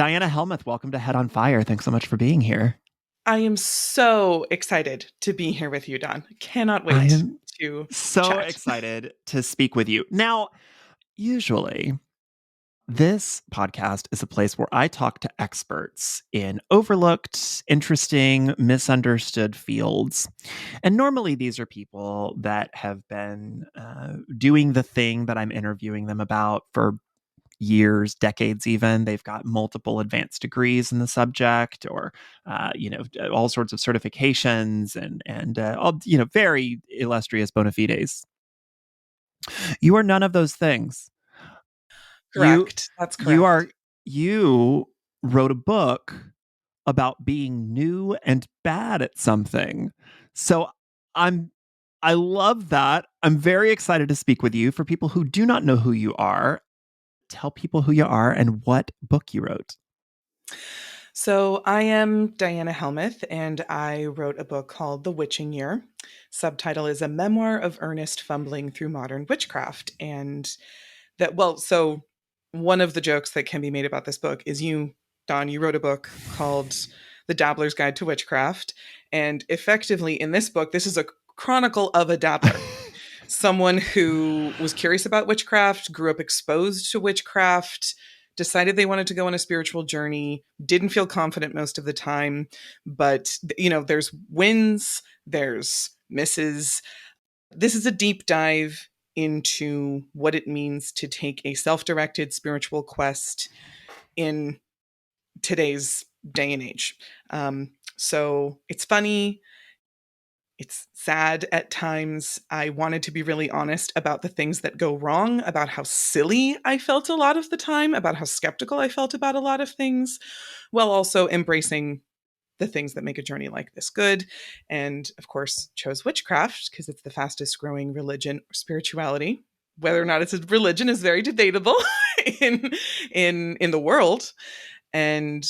Diana Helmuth, welcome to Head on Fire. Thanks so much for being here. I am so excited to be here with you, Don. Cannot I wait am to so chat. excited to speak with you. Now, usually, this podcast is a place where I talk to experts in overlooked, interesting, misunderstood fields. And normally, these are people that have been doing the thing that I'm interviewing them about for years, decades even. They've got multiple advanced degrees in the subject, or all sorts of certifications and all very illustrious bona fides. You are none of those things. You Correct. That's you correct. are you wrote a book about being new and bad at something. So I'm I love that. I'm very excited to speak with you. For people who do not know who you are, tell people who you are and what book you wrote. So, I am Diana Helmuth, and I wrote a book called The Witching Year. Subtitle is A Memoir of Earnest Fumbling Through Modern Witchcraft. And so one of the jokes that can be made about this book is you, Don, you wrote a book called The Dabbler's Guide to Witchcraft. And effectively, in this book, this is a chronicle of a dabbler. Someone who was curious about witchcraft, grew up exposed to witchcraft, decided they wanted to go on a spiritual journey, didn't feel confident most of the time, but there's wins, there's misses. This is a deep dive into what it means to take a self-directed spiritual quest in today's day and age. So it's funny, it's sad at times. I wanted to be really honest about the things that go wrong, about how silly I felt a lot of the time, about how skeptical I felt about a lot of things, while also embracing the things that make a journey like this good. And of course, chose witchcraft because it's the fastest growing religion or spirituality. Whether or not it's a religion is very debatable in in the world, and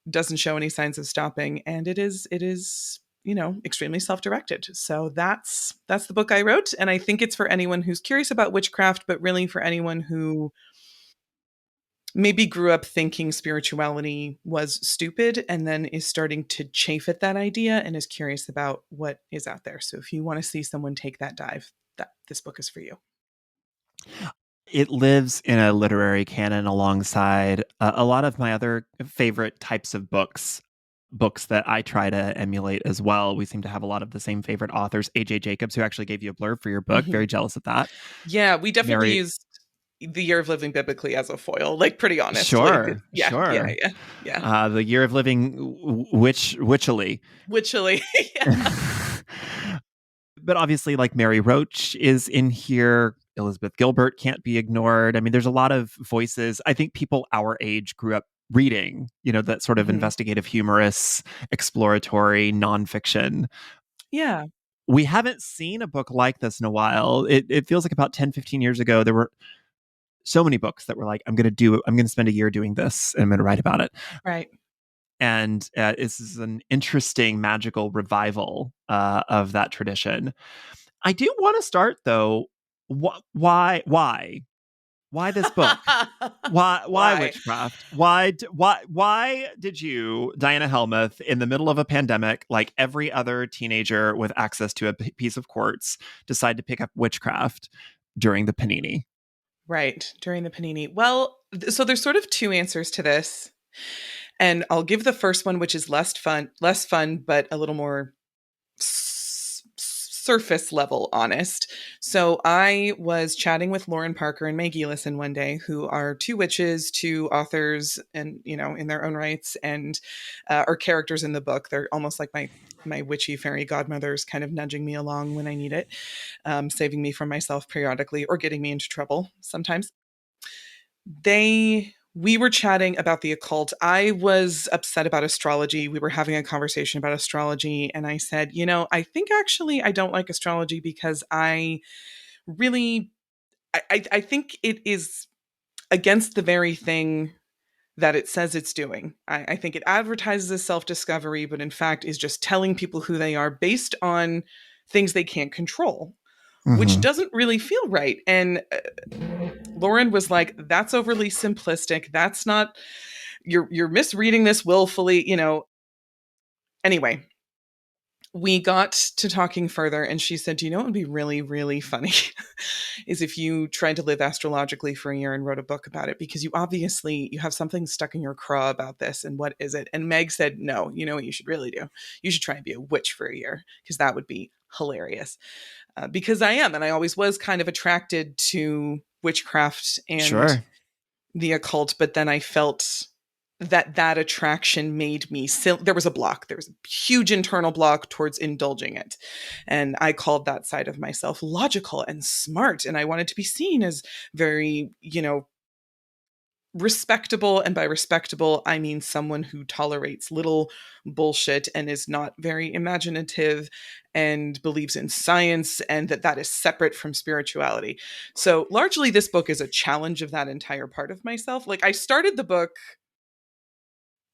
doesn't show any signs of stopping. And it is extremely self-directed. So that's the book I wrote, and I think it's for anyone who's curious about witchcraft, but really for anyone who maybe grew up thinking spirituality was stupid and then is starting to chafe at that idea and is curious about what is out there. So if you want to see someone take that dive, that this book is for you. It lives in a literary canon alongside a lot of my other favorite types of books that I try to emulate as well. We seem to have a lot of the same favorite authors. A.J. Jacobs, who actually gave you a blurb for your book, Mhm. very jealous of that. Yeah, we definitely Very used the year of living biblically as a foil, like pretty honestly. sure, Yeah, yeah, sure. yeah, yeah. The year of living witchily. Witchily. Yeah. But obviously, like Mary Roach is in here. Elizabeth Gilbert can't be ignored. I mean, there's a lot of voices. I think people our age grew up reading, that sort of Mhm. investigative, humorous, exploratory nonfiction. Yeah. We haven't seen a book like this in a while. It feels like about 10, 15 years ago, there were so many books that were like, I'm going to spend a year doing this and I'm going to write about it. Right. And this is an interesting magical revival of that tradition. I do want to start though. Why this book? Why Why? witchcraft? Why did you, Diana Helmuth, in the middle of a pandemic, like every other teenager with access to a piece of quartz, decide to pick up witchcraft during the panini? Right, during the panini. Well, so there's sort of two answers to this. And I'll give the first one, which is less fun, but a little more surface level honest. So I was chatting with Lauren Parker and Maggie Listen one day, who are two witches, two authors, and in their own rights, and are characters in the book. They're almost like my witchy fairy godmothers, kind of nudging me along when I need it, saving me from myself periodically, or getting me into trouble sometimes. We were chatting about the occult. I was upset about astrology. We were having a conversation about astrology, and I said, I think actually I don't like astrology because I really I think it is against the very thing that it says it's doing. I think it advertises as self-discovery, but in fact is just telling people who they are based on things they can't control, which Mm-hmm. doesn't really feel right. And Lauren was like, that's overly simplistic. That's not you're misreading this willfully, you know. Anyway, we got to talking further, and she said, "Do you know what would be really, really funny is if you tried to live astrologically for a year and wrote a book about it, because you have something stuck in your craw about this, and what is it?" And Meg said, "No, you know what you should really do? You should try and be a witch for a year, because that would be hilarious." Because I am, and I always was kind of attracted to witchcraft and Sure. the occult, but then I felt that attraction made me there was a block, there was a huge internal block towards indulging it, and I called that side of myself logical and smart, and I wanted to be seen as very, you know, respectable. And by respectable, I mean someone who tolerates little bullshit and is not very imaginative and believes in science, and that is separate from spirituality. So largely this book is a challenge of that entire part of myself. Like, I started the book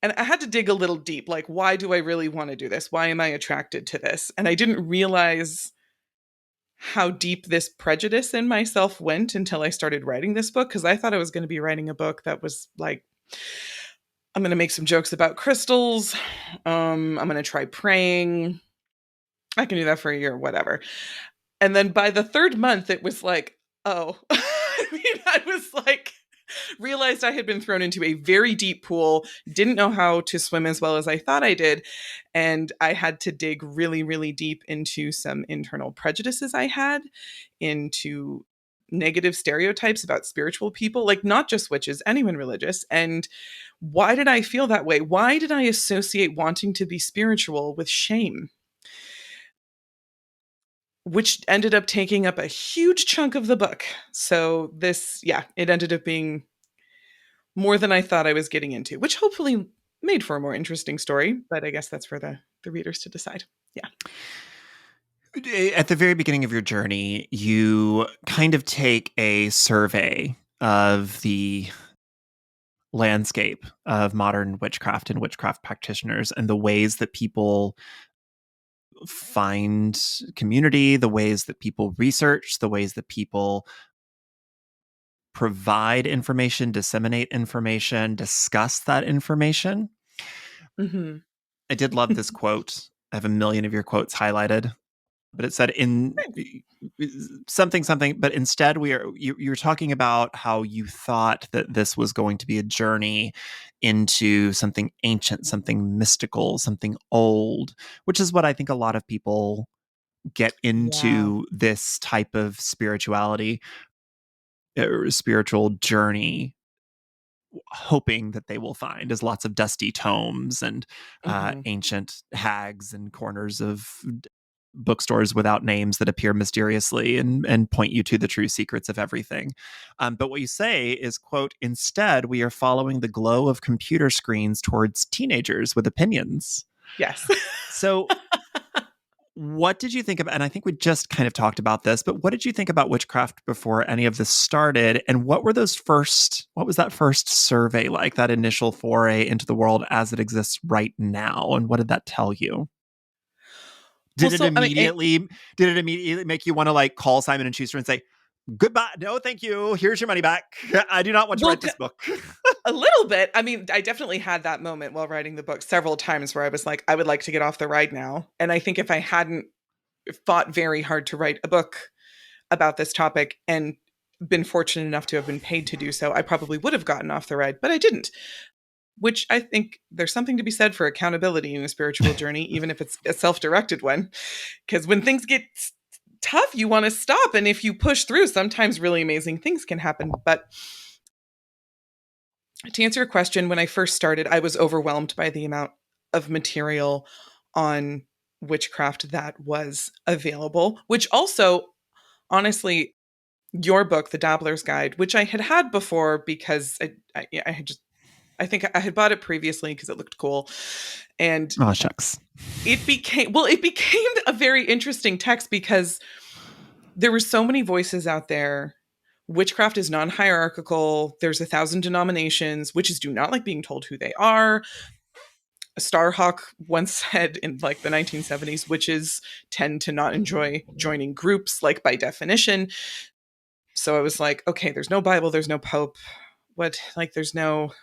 and I had to dig a little deep. Like, why do I really want to do this? Why am I attracted to this? And I didn't realize how deep this prejudice in myself went until I started writing this book, because I thought I was going to be writing a book that was like, I'm going to make some jokes about crystals. I'm going to try praying. I can do that for a year, whatever. And then by the third month, it was like, oh, I mean, I was like, realized I had been thrown into a very deep pool, didn't know how to swim as well as I thought I did. And I had to dig really, really deep into some internal prejudices I had, into negative stereotypes about spiritual people, like not just witches, anyone religious. And why did I feel that way? Why did I associate wanting to be spiritual with shame? Which ended up taking up a huge chunk of the book. So this, yeah, it ended up being more than I thought I was getting into, which hopefully made for a more interesting story. But I guess that's for the readers to decide. Yeah. At the very beginning of your journey, you kind of take a survey of the landscape of modern witchcraft and witchcraft practitioners and the ways that people find community, the ways that people research, the ways that people provide information, disseminate information, discuss that information. Mm-hmm. I did love this quote. I have a million of your quotes highlighted, but it said in something something, but instead you're talking about how you thought that this was going to be a journey into something ancient, something mystical, something old, which is what I think a lot of people get Yeah. into this type of spirituality or spiritual journey hoping that they will find, is lots of dusty tomes and Mm-hmm. ancient hags and corners of bookstores without names that appear mysteriously and point you to the true secrets of everything. But what you say is, quote, "Instead, we are following the glow of computer screens towards teenagers with opinions." Yes. So what did you think about, and I think we just kind of talked about this, but what did you think about witchcraft before any of this started? And what was that first survey like, that initial foray into the world as it exists right now? And what did that tell you? Well, Did it so I mean, immediately, did it immediately make you want to like call Simon and Schuster and say, "Goodbye. No, thank you. Here's your money back. I do not want to well, write this book." a little bit. I mean, I definitely had that moment while writing the book several times where I was like, I would like to get off the ride now. And I think if I hadn't fought very hard to write a book about this topic and been fortunate enough to have been paid to do so, I probably would have gotten off the ride, but I didn't. Which I think there's something to be said for accountability in a spiritual journey, even if it's a self directed one. Because when things get tough, you want to stop. And if you push through, sometimes really amazing things can happen. But to answer your question, when I first started, I was overwhelmed by the amount of material on witchcraft that was available, which also, honestly, your book, The Dabbler's Guide, which I had had before because I had just, I think I had bought it previously because it looked cool. And Oh, shucks. it became a very interesting text because there were so many voices out there. Witchcraft is non-hierarchical. There's 1,000 denominations. Witches do not like being told who they are. Starhawk once said in like the 1970s, witches tend to not enjoy joining groups, like by definition. So I was like, okay, there's no Bible, there's no Pope. What, like, there's no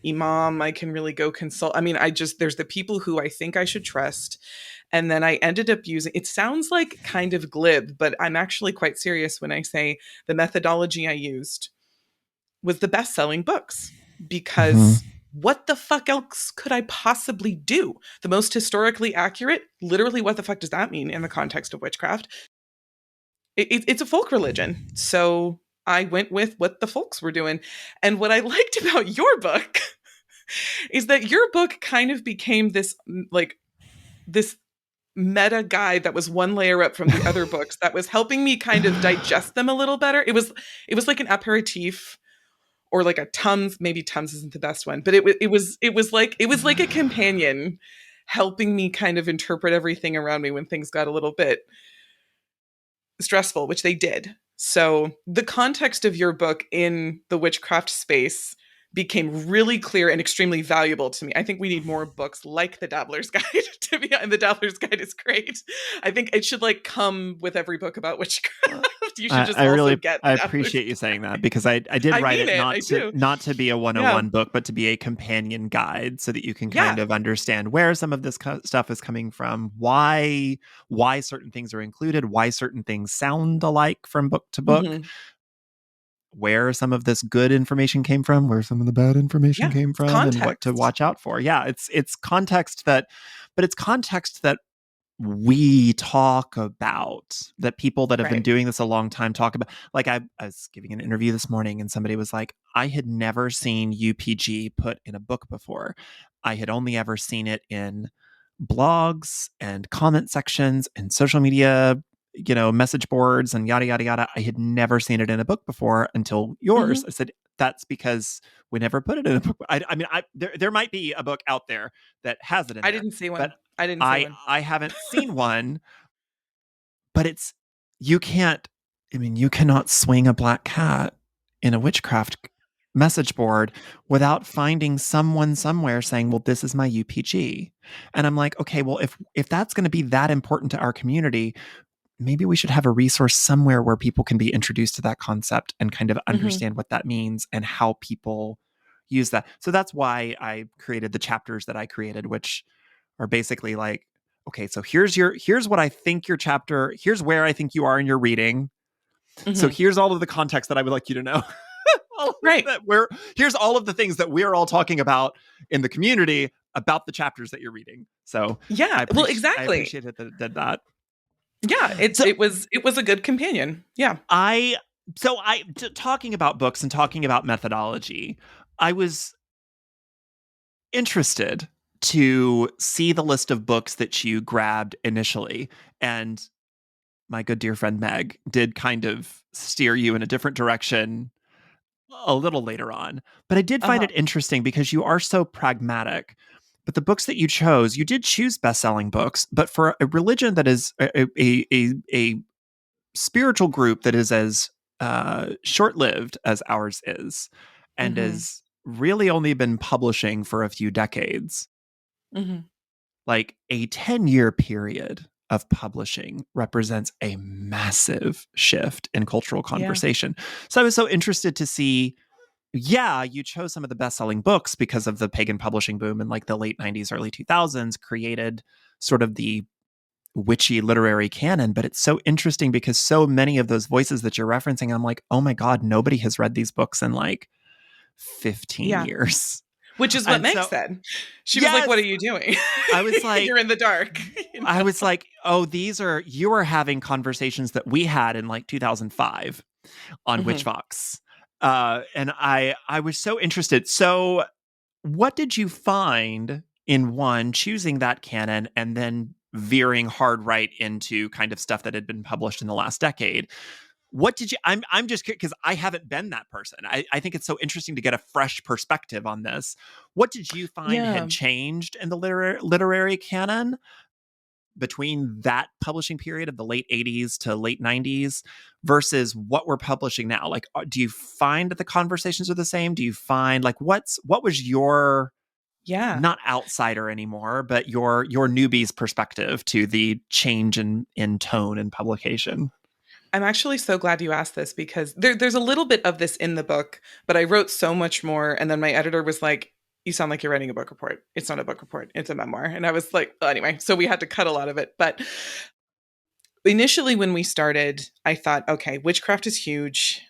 imam I can really go consult. I mean, there's the people who I think I should trust. And then I ended up using, it sounds like kind of glib, but I'm actually quite serious when I say the methodology I used was the best selling books, Mhm. because what the fuck else could I possibly do? The most historically accurate, literally, what the fuck does that mean in the context of witchcraft? It's a folk religion. So I went with what the folks were doing. And what I liked about your book is that your book kind of became this, like, this meta guide that was one layer up from the other books that was helping me kind of digest them a little better. It was like an aperitif, or like a Tums. Maybe Tums isn't the best one, but it was like a companion helping me kind of interpret everything around me when things got a little bit stressful, which they did. So the context of your book in the witchcraft space became really clear and extremely valuable to me. I think we need more books like the Dabbler's Guide. To be honest, and the Dabbler's Guide is great. I think it should like come with every book about witchcraft. You should just I also really get I the Dabbler's appreciate you Guide. saying that, because I did I write mean it it. I do. not to be a Yeah. 101 book, but to be a companion guide so that you can kind Yeah. of understand where some of this stuff is coming from, why certain things are included, why certain things sound alike from book to book, Hmm. where some of this good information came from, where some of the bad information Yeah. came It's from, and what to context. watch out for. Yeah, it's context that, but it's context that we talk about, that people that have been Right. doing this a long time talk about. Like I was giving an interview this morning and somebody was like, I had never seen UPG put in a book before. I had only ever seen it in blogs and comment sections and social media, message boards and yada yada yada. I had never seen it in a book before until yours. Hmm. I said, that's because we never put it in a book. I mean, there might be a book out there that has it in I there, didn't see but one. I didn't see I one. I haven't seen one. But you can't. I mean, you cannot swing a black cat in a witchcraft message board without finding someone somewhere saying, "Well, this is my UPG," and I'm like, okay, well, if that's going to be that important to our community, maybe we should have a resource somewhere where people can be introduced to that concept and kind of Hmm. understand what that means and how people use that. So that's why I created the chapters that I created, which are basically like, okay, so here's what I think your chapter, here's where I think you are in your reading. So Hmm. here's all of the context that I would like you to know. Right. Here's all of the things that we're all talking about in the community about the chapters that you're reading. So Yeah. Well, I exactly. appreciated that it did that. Yeah. It So it was it was a good companion. Yeah. I talking about books and talking about methodology, I was interested to see the list of books that you grabbed initially. And my good dear friend Meg did kind of steer you in a different direction a little later on. But I did find Uh-huh. it interesting because you are so pragmatic. But the books that you chose, you did choose best-selling books, but for a religion that is a spiritual group that is as short-lived as ours is, and Hmm. has really only been publishing for a few decades, Hmm. like a 10-year period of publishing represents a massive shift in cultural Yeah. conversation. So I was so interested to see, yeah, you chose some of the best-selling books because of the pagan publishing boom in like the late 90s, early 2000s, created sort of the witchy literary canon. But it's so interesting because so many of those voices that you're referencing, I'm like, oh my God, nobody has read these books in like 15 Yeah. years. Which is what And Meg so, said. She was like, "What are yes, you doing? I was like, You're in the dark." You I know? was like, oh, you are having conversations that we had in like 2005 on Hmm. Witchvox. And I was so interested. So what did you find in one choosing that canon and then veering hard right into kind of stuff that had been published in the last decade? What did you, I'm just because I haven't been that person. I think it's so interesting to get a fresh perspective on this. What did you find Yeah. had changed in the literary canon between that publishing period of the late 80s to late 90s versus what we're publishing now? Like, do you find that the conversations are the same? Do you find like what was your, Yeah. not outsider anymore, but your newbie's perspective to the change in tone and publication? I'm actually so glad you asked this, because there's a little bit of this in the book, but I wrote so much more. And then my editor was like, you sound like you're writing a book report. It's not a book report, it's a memoir. And I was like, well, anyway, so we had to cut a lot of it. But initially, when we started, I thought, okay, witchcraft is huge.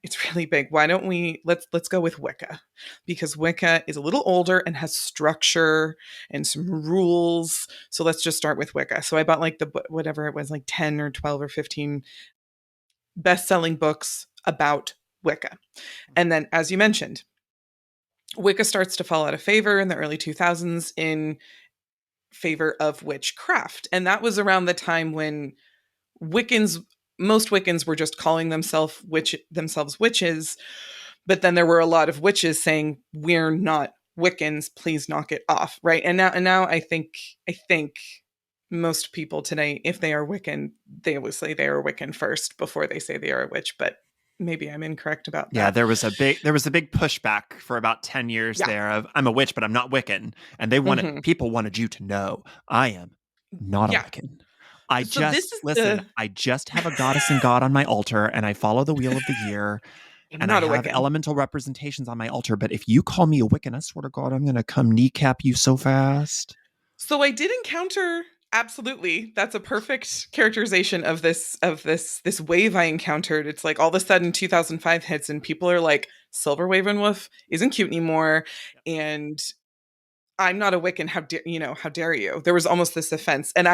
It's really big. Why don't we let's go with Wicca, because Wicca is a little older and has structure and some rules. So let's just start with Wicca. So I bought like the whatever it was, like 10 or 12 or 15 best-selling books about Wicca. And then, as you mentioned, Wicca starts to fall out of favor in the early 2000s in favor of witchcraft. And that was around the time when Wiccans, most Wiccans were just calling themselves witches, but then there were a lot of witches saying, "We're not Wiccans, please knock it off," right? And now I think most people today, if they are Wiccan, they always say they are Wiccan first before they say they are a witch, but maybe I'm incorrect about Yeah, that. there was a big pushback for about 10 years Yeah. there of I'm a witch, but I'm not Wiccan. And Hmm. people wanted you to know I am not a Yeah. Wiccan. So this is Listen, the I just have a goddess and god on my altar and I follow the wheel of the year I'm and I not a have Wiccan. elemental representations on my altar. But if you call me a Wiccan, I swear to God, I'm going to come kneecap you so fast. So I did encounter, absolutely. That's a perfect characterization of this wave I encountered. It's like all of a sudden 2005 hits and people are like, Silver Ravenwolf isn't cute anymore, and I'm not a Wiccan. How dare you? There was almost this offense, and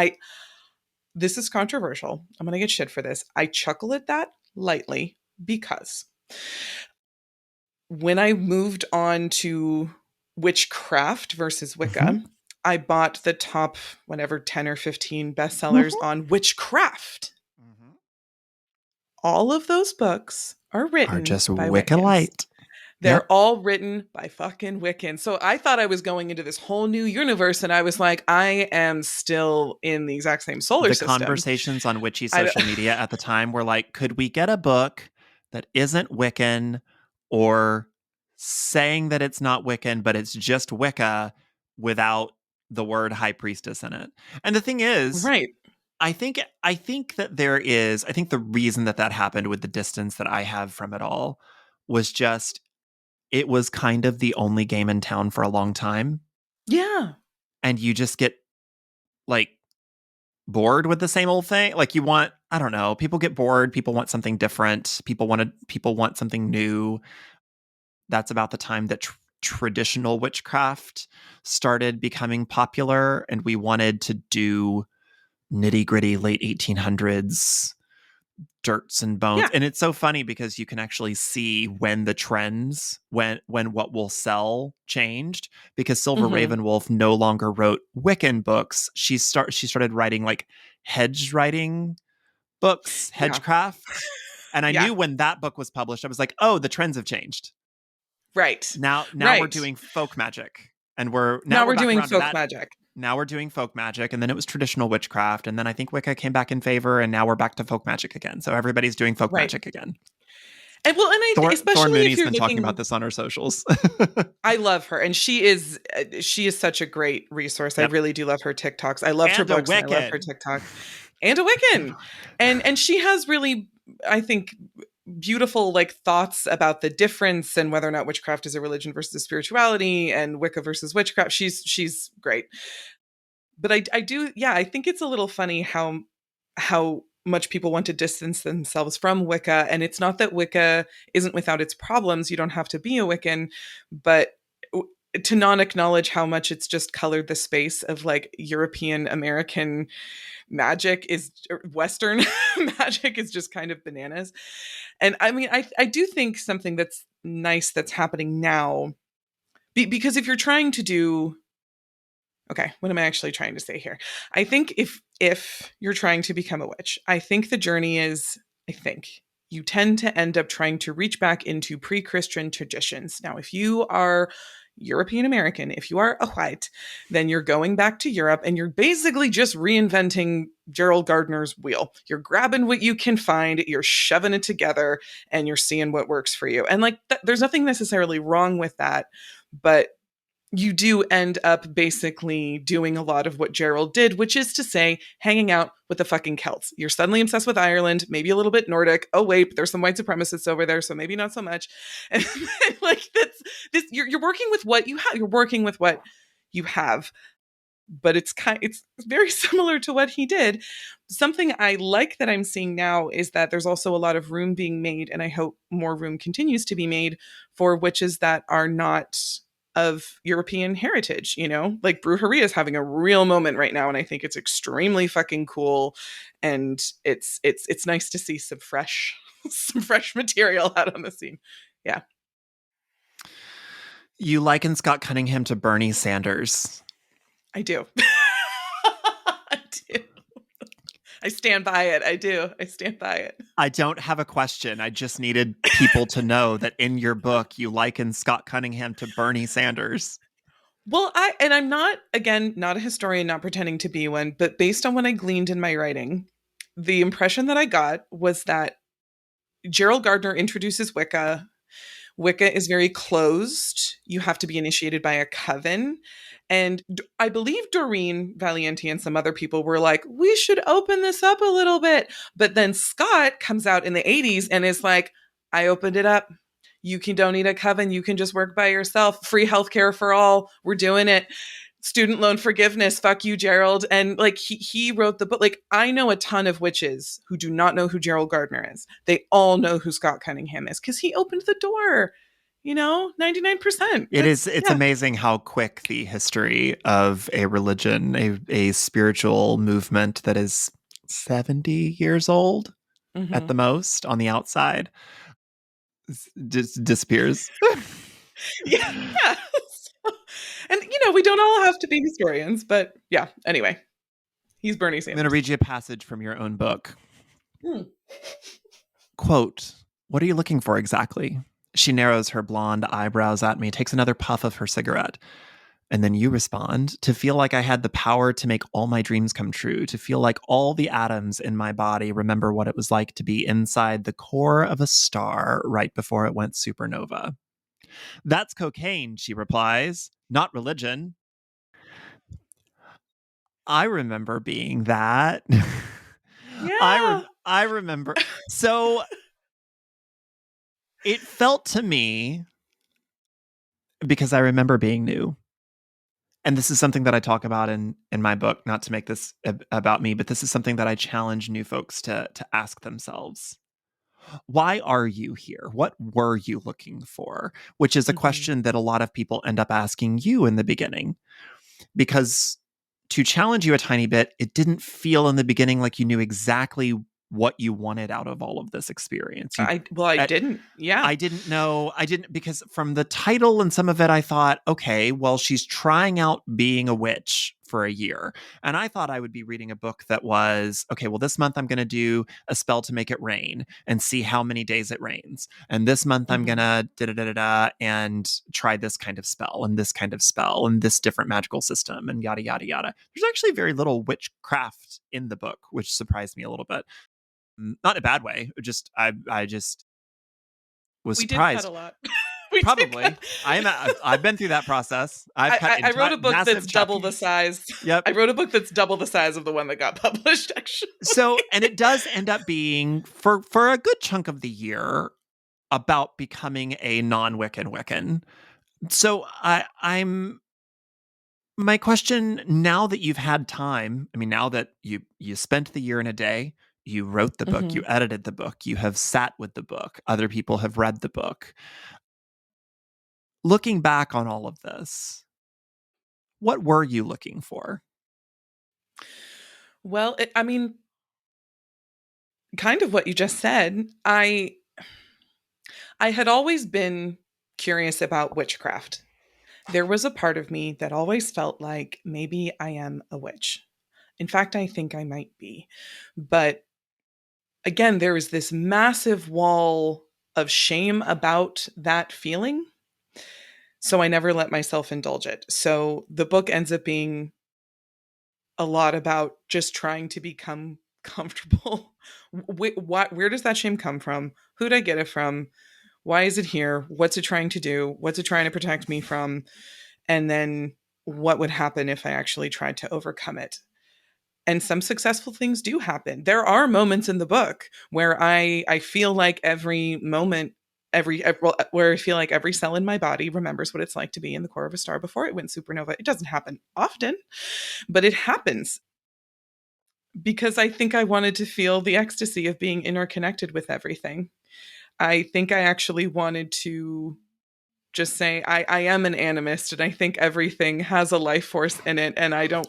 this is controversial. I'm gonna get shit for this. I chuckle at that lightly because when I moved on to witchcraft versus Mm-hmm. Wicca, I bought the top, whatever, 10 or 15 bestsellers Mm-hmm. on witchcraft. Mm-hmm. All of those books are Are written just by Wicca Wiccans. light. They're Yep. all written by fucking Wiccans. So I thought I was going into this whole new universe, and I was like, I am still in the exact same solar The system. conversations on witchy I social media at the time were like, could we get a book that isn't Wiccan or saying that it's not Wiccan, but it's just Wicca without the word high priestess in it? And the thing is, right. I think that I think the reason that that happened with the distance that I have from it all was just it was kind of the only game in town for a long time. Yeah. And you just get like bored with the same old thing. Like you want, I don't know, people get bored, people want something different, people want something new. That's about the time that traditional witchcraft started becoming popular and we wanted to do nitty-gritty late 1800s dirts and bones. Yeah. And it's so funny because you can actually see when the trends, when what will sell changed, because Silver Hmm. Ravenwolf no longer wrote Wiccan books. She started writing like hedge writing books, Yeah. hedgecraft. And I Yeah. knew when that book was published, I was like, oh, the trends have changed. Right. Now we're Right. doing folk magic. And Now we're we're back doing around to folk that. magic. Now we're doing folk magic, and then it was traditional witchcraft, and then I think Wicca came back in favor, and now we're back to folk magic again. So everybody's doing folk Right. magic again. And well, and Thorn especially if Mooney's you're been talking about looking, this on our socials. I love her, and she is such a great resource. I Yep, really do love her TikToks. I loved her and a books, and I love her Wiccan. TikTok, and a Wiccan, and she has really, I think, beautiful like thoughts about the difference and whether or not witchcraft is a religion versus a spirituality, and Wicca versus witchcraft. She's great, but I do, yeah, I think it's a little funny how much people want to distance themselves from Wicca. And it's not that Wicca isn't without its problems. You don't have to be a Wiccan, but to not acknowledge how much it's just colored the space of like European American magic is Western magic is just kind of bananas. And I mean, I do think something that's nice that's happening now, because if you're trying to do, okay, what am I actually trying to say here? I think if you're trying to become a witch, I think the journey is, I think you tend to end up trying to reach back into pre-Christian traditions. Now, if you are European American, if you are a white, then you're going back to Europe and you're basically just reinventing Gerald Gardner's wheel. You're grabbing what you can find, you're shoving it together, and you're seeing what works for you. And like, there's nothing necessarily wrong with that, but you do end up basically doing a lot of what Gerald did, which is to say, hanging out with the fucking Celts. You're suddenly obsessed with Ireland, maybe a little bit Nordic. Oh wait, but there's some white supremacists over there, so maybe not so much. And like that's this, you're working with what you have. You're working with what you have, but it's very similar to what he did. Something I like that I'm seeing now is that there's also a lot of room being made, and I hope more room continues to be made for witches that are not of European heritage, you know? Like Brujeria is having a real moment right now, and I think it's extremely fucking cool. And it's nice to see some fresh some fresh material out on the scene. Yeah. You liken Scott Cunningham to Bernie Sanders. I do. I do. I stand by it. I do. I stand by it. I don't have a question. I just needed people to know that in your book, you liken Scott Cunningham to Bernie Sanders. Well, I'm not, again, not a historian, not pretending to be one, but based on what I gleaned in my writing, the impression that I got was that Gerald Gardner introduces Wicca. Wicca is very closed. You have to be initiated by a coven. And I believe Doreen Valiente and some other people were like, we should open this up a little bit. But then Scott comes out in the 80s and is like, I opened it up. Don't need a coven. You can just work by yourself. Free healthcare for all. We're doing it. Student loan forgiveness. Fuck you, Gerald. And like he wrote the book. Like I know a ton of witches who do not know who Gerald Gardner is. They all know who Scott Cunningham is because he opened the door. 99%. It's amazing how quick the history of a religion, a spiritual movement that is 70 years old at the most on the outside disappears. Yeah. And we don't all have to be historians, but yeah, anyway. He's Bernie Sanders. I'm going to read you a passage from your own book. Quote, "What are you looking for exactly?" She narrows her blonde eyebrows at me, takes another puff of her cigarette. And then you respond, "To feel like I had the power to make all my dreams come true, to feel like all the atoms in my body remember what it was like to be inside the core of a star right before it went supernova." "That's cocaine," she replies, "not religion." I remember being that. Yeah. I remember. So it felt to me, because I remember being new. And this is something that I talk about in my book, not to make this about me, but this is something that I challenge new folks to ask themselves. Why are you here? What were you looking for? Which is a question that a lot of people end up asking you in the beginning. Because to challenge you a tiny bit, it didn't feel in the beginning like you knew exactly what you wanted out of all of this experience. I didn't. Yeah. I didn't know. I didn't, because from the title and some of it, I thought, okay, well, she's trying out being a witch for a year. And I thought I would be reading a book that was, okay, well, this month I'm going to do a spell to make it rain and see how many days it rains. And this month I'm going to da-da-da-da-da and try this kind of spell and this kind of spell and this different magical system and yada, yada, yada. There's actually very little witchcraft in the book, which surprised me a little bit. Not in a bad way. I just was surprised. Did cut a lot. Probably. I've been through that process. I wrote a book that's double the size. Yep. I wrote a book that's double the size of the one that got published, actually. So, and it does end up being for a good chunk of the year about becoming a non-Wiccan Wiccan. So I'm my question, now that you've had time, I mean, now that you spent the year in a day, you wrote the book, you edited the book, you have sat with the book, other people have read the book. Looking back on all of this, what were you looking for? Well, I mean, kind of what you just said. I had always been curious about witchcraft. There was a part of me that always felt like maybe I am a witch. In fact, I think I might be. But again, there is this massive wall of shame about that feeling. So I never let myself indulge it. So the book ends up being a lot about just trying to become comfortable. Where does that shame come from? Who'd I get it from? Why is it here? What's it trying to do? What's it trying to protect me from? And then what would happen if I actually tried to overcome it? And some successful things do happen. There are moments in the book where I feel like every moment, where I feel like every cell in my body remembers what it's like to be in the core of a star before it went supernova. It doesn't happen often, but it happens because I think I wanted to feel the ecstasy of being interconnected with everything. I think I actually wanted to just say I am an animist and I think everything has a life force in it, and I don't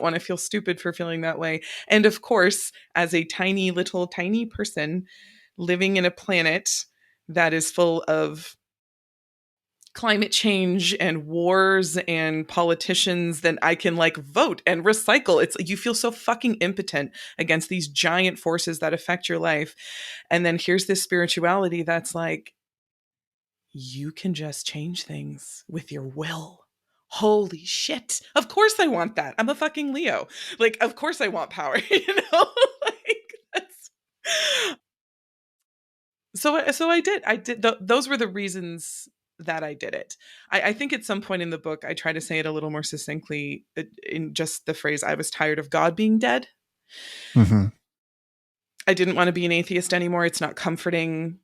want to feel stupid for feeling that way. And of course, as a tiny little tiny person living in a planet that is full of climate change and wars and politicians, then I can like vote and recycle. It's like you feel so fucking impotent against these giant forces that affect your life. And then here's this spirituality that's like, you can just change things with your will. Holy shit. Of course I want that. I'm a fucking Leo. Like, of course I want power, like that's so I did. Those were the reasons that I did it. I think at some point in the book I try to say it a little more succinctly, in just the phrase, I was tired of God being dead. Mm-hmm. I didn't want to be an atheist anymore. It's not comforting.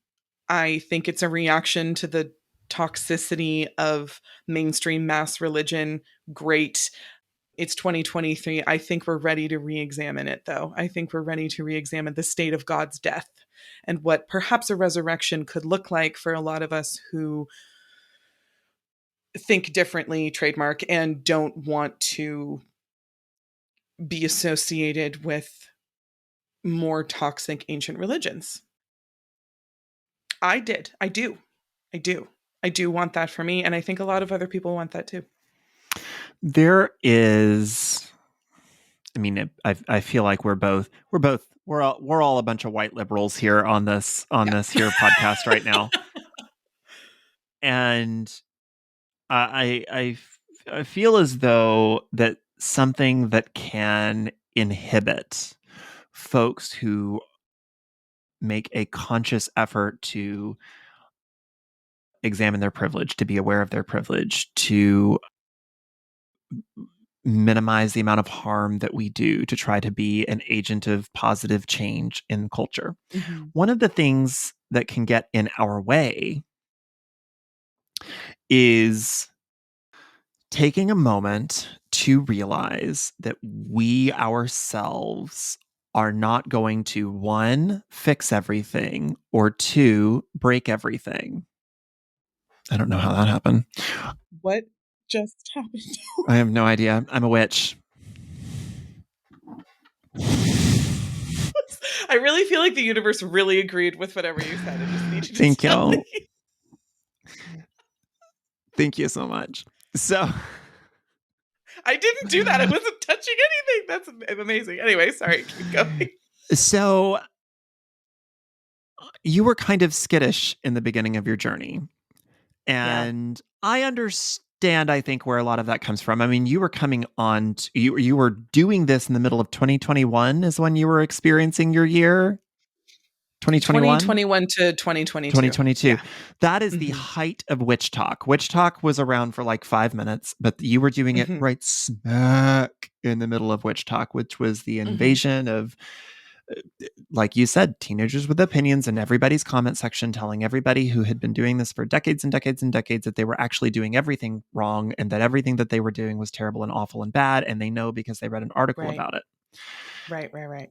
I think it's a reaction to the toxicity of mainstream mass religion. Great. It's 2023. I think we're ready to re examine it, though. I think we're ready to re examine the state of God's death and what perhaps a resurrection could look like for a lot of us who think differently, trademark, and don't want to be associated with more toxic ancient religions. I did. I do. I do. I do want that for me. And I think a lot of other people want that too. There is, I mean, I feel like we're all a bunch of white liberals here on Yeah. this here podcast right now, and I feel as though that something that can inhibit folks who make a conscious effort to examine their privilege, to be aware of their privilege, to minimize the amount of harm that we do, to try to be an agent of positive change in culture. Mm-hmm. One of the things that can get in our way is taking a moment to realize that we ourselves are not going to, one, fix everything, or two, break everything. I don't know how that happened. What just happened? I have no idea. I'm a witch. I really feel like the universe really agreed with whatever you said. I just need you to Thank tell you. me. Thank you so much. So, I didn't do that. I wasn't touching anything. That's amazing. Anyway, sorry. Keep going. so you were kind of skittish in the beginning of your journey. Yeah. And I understand, I think, where a lot of that comes from. I mean, you were coming on, you were doing this in the middle of 2021 is when you were experiencing your year. 2021? 2021 to 2022. 2022. Yeah. That is the Mm-hmm. height of Witch Talk. Witch Talk was around for like 5 minutes, but you were doing it Mm-hmm. right smack in the middle of Witch Talk, which was the Mm-hmm. invasion of, like you said, teenagers with opinions in everybody's comment section telling everybody who had been doing this for decades and decades and decades that they were actually doing everything wrong and that everything that they were doing was terrible and awful and bad. And they know because they read an article Right. about it. Right.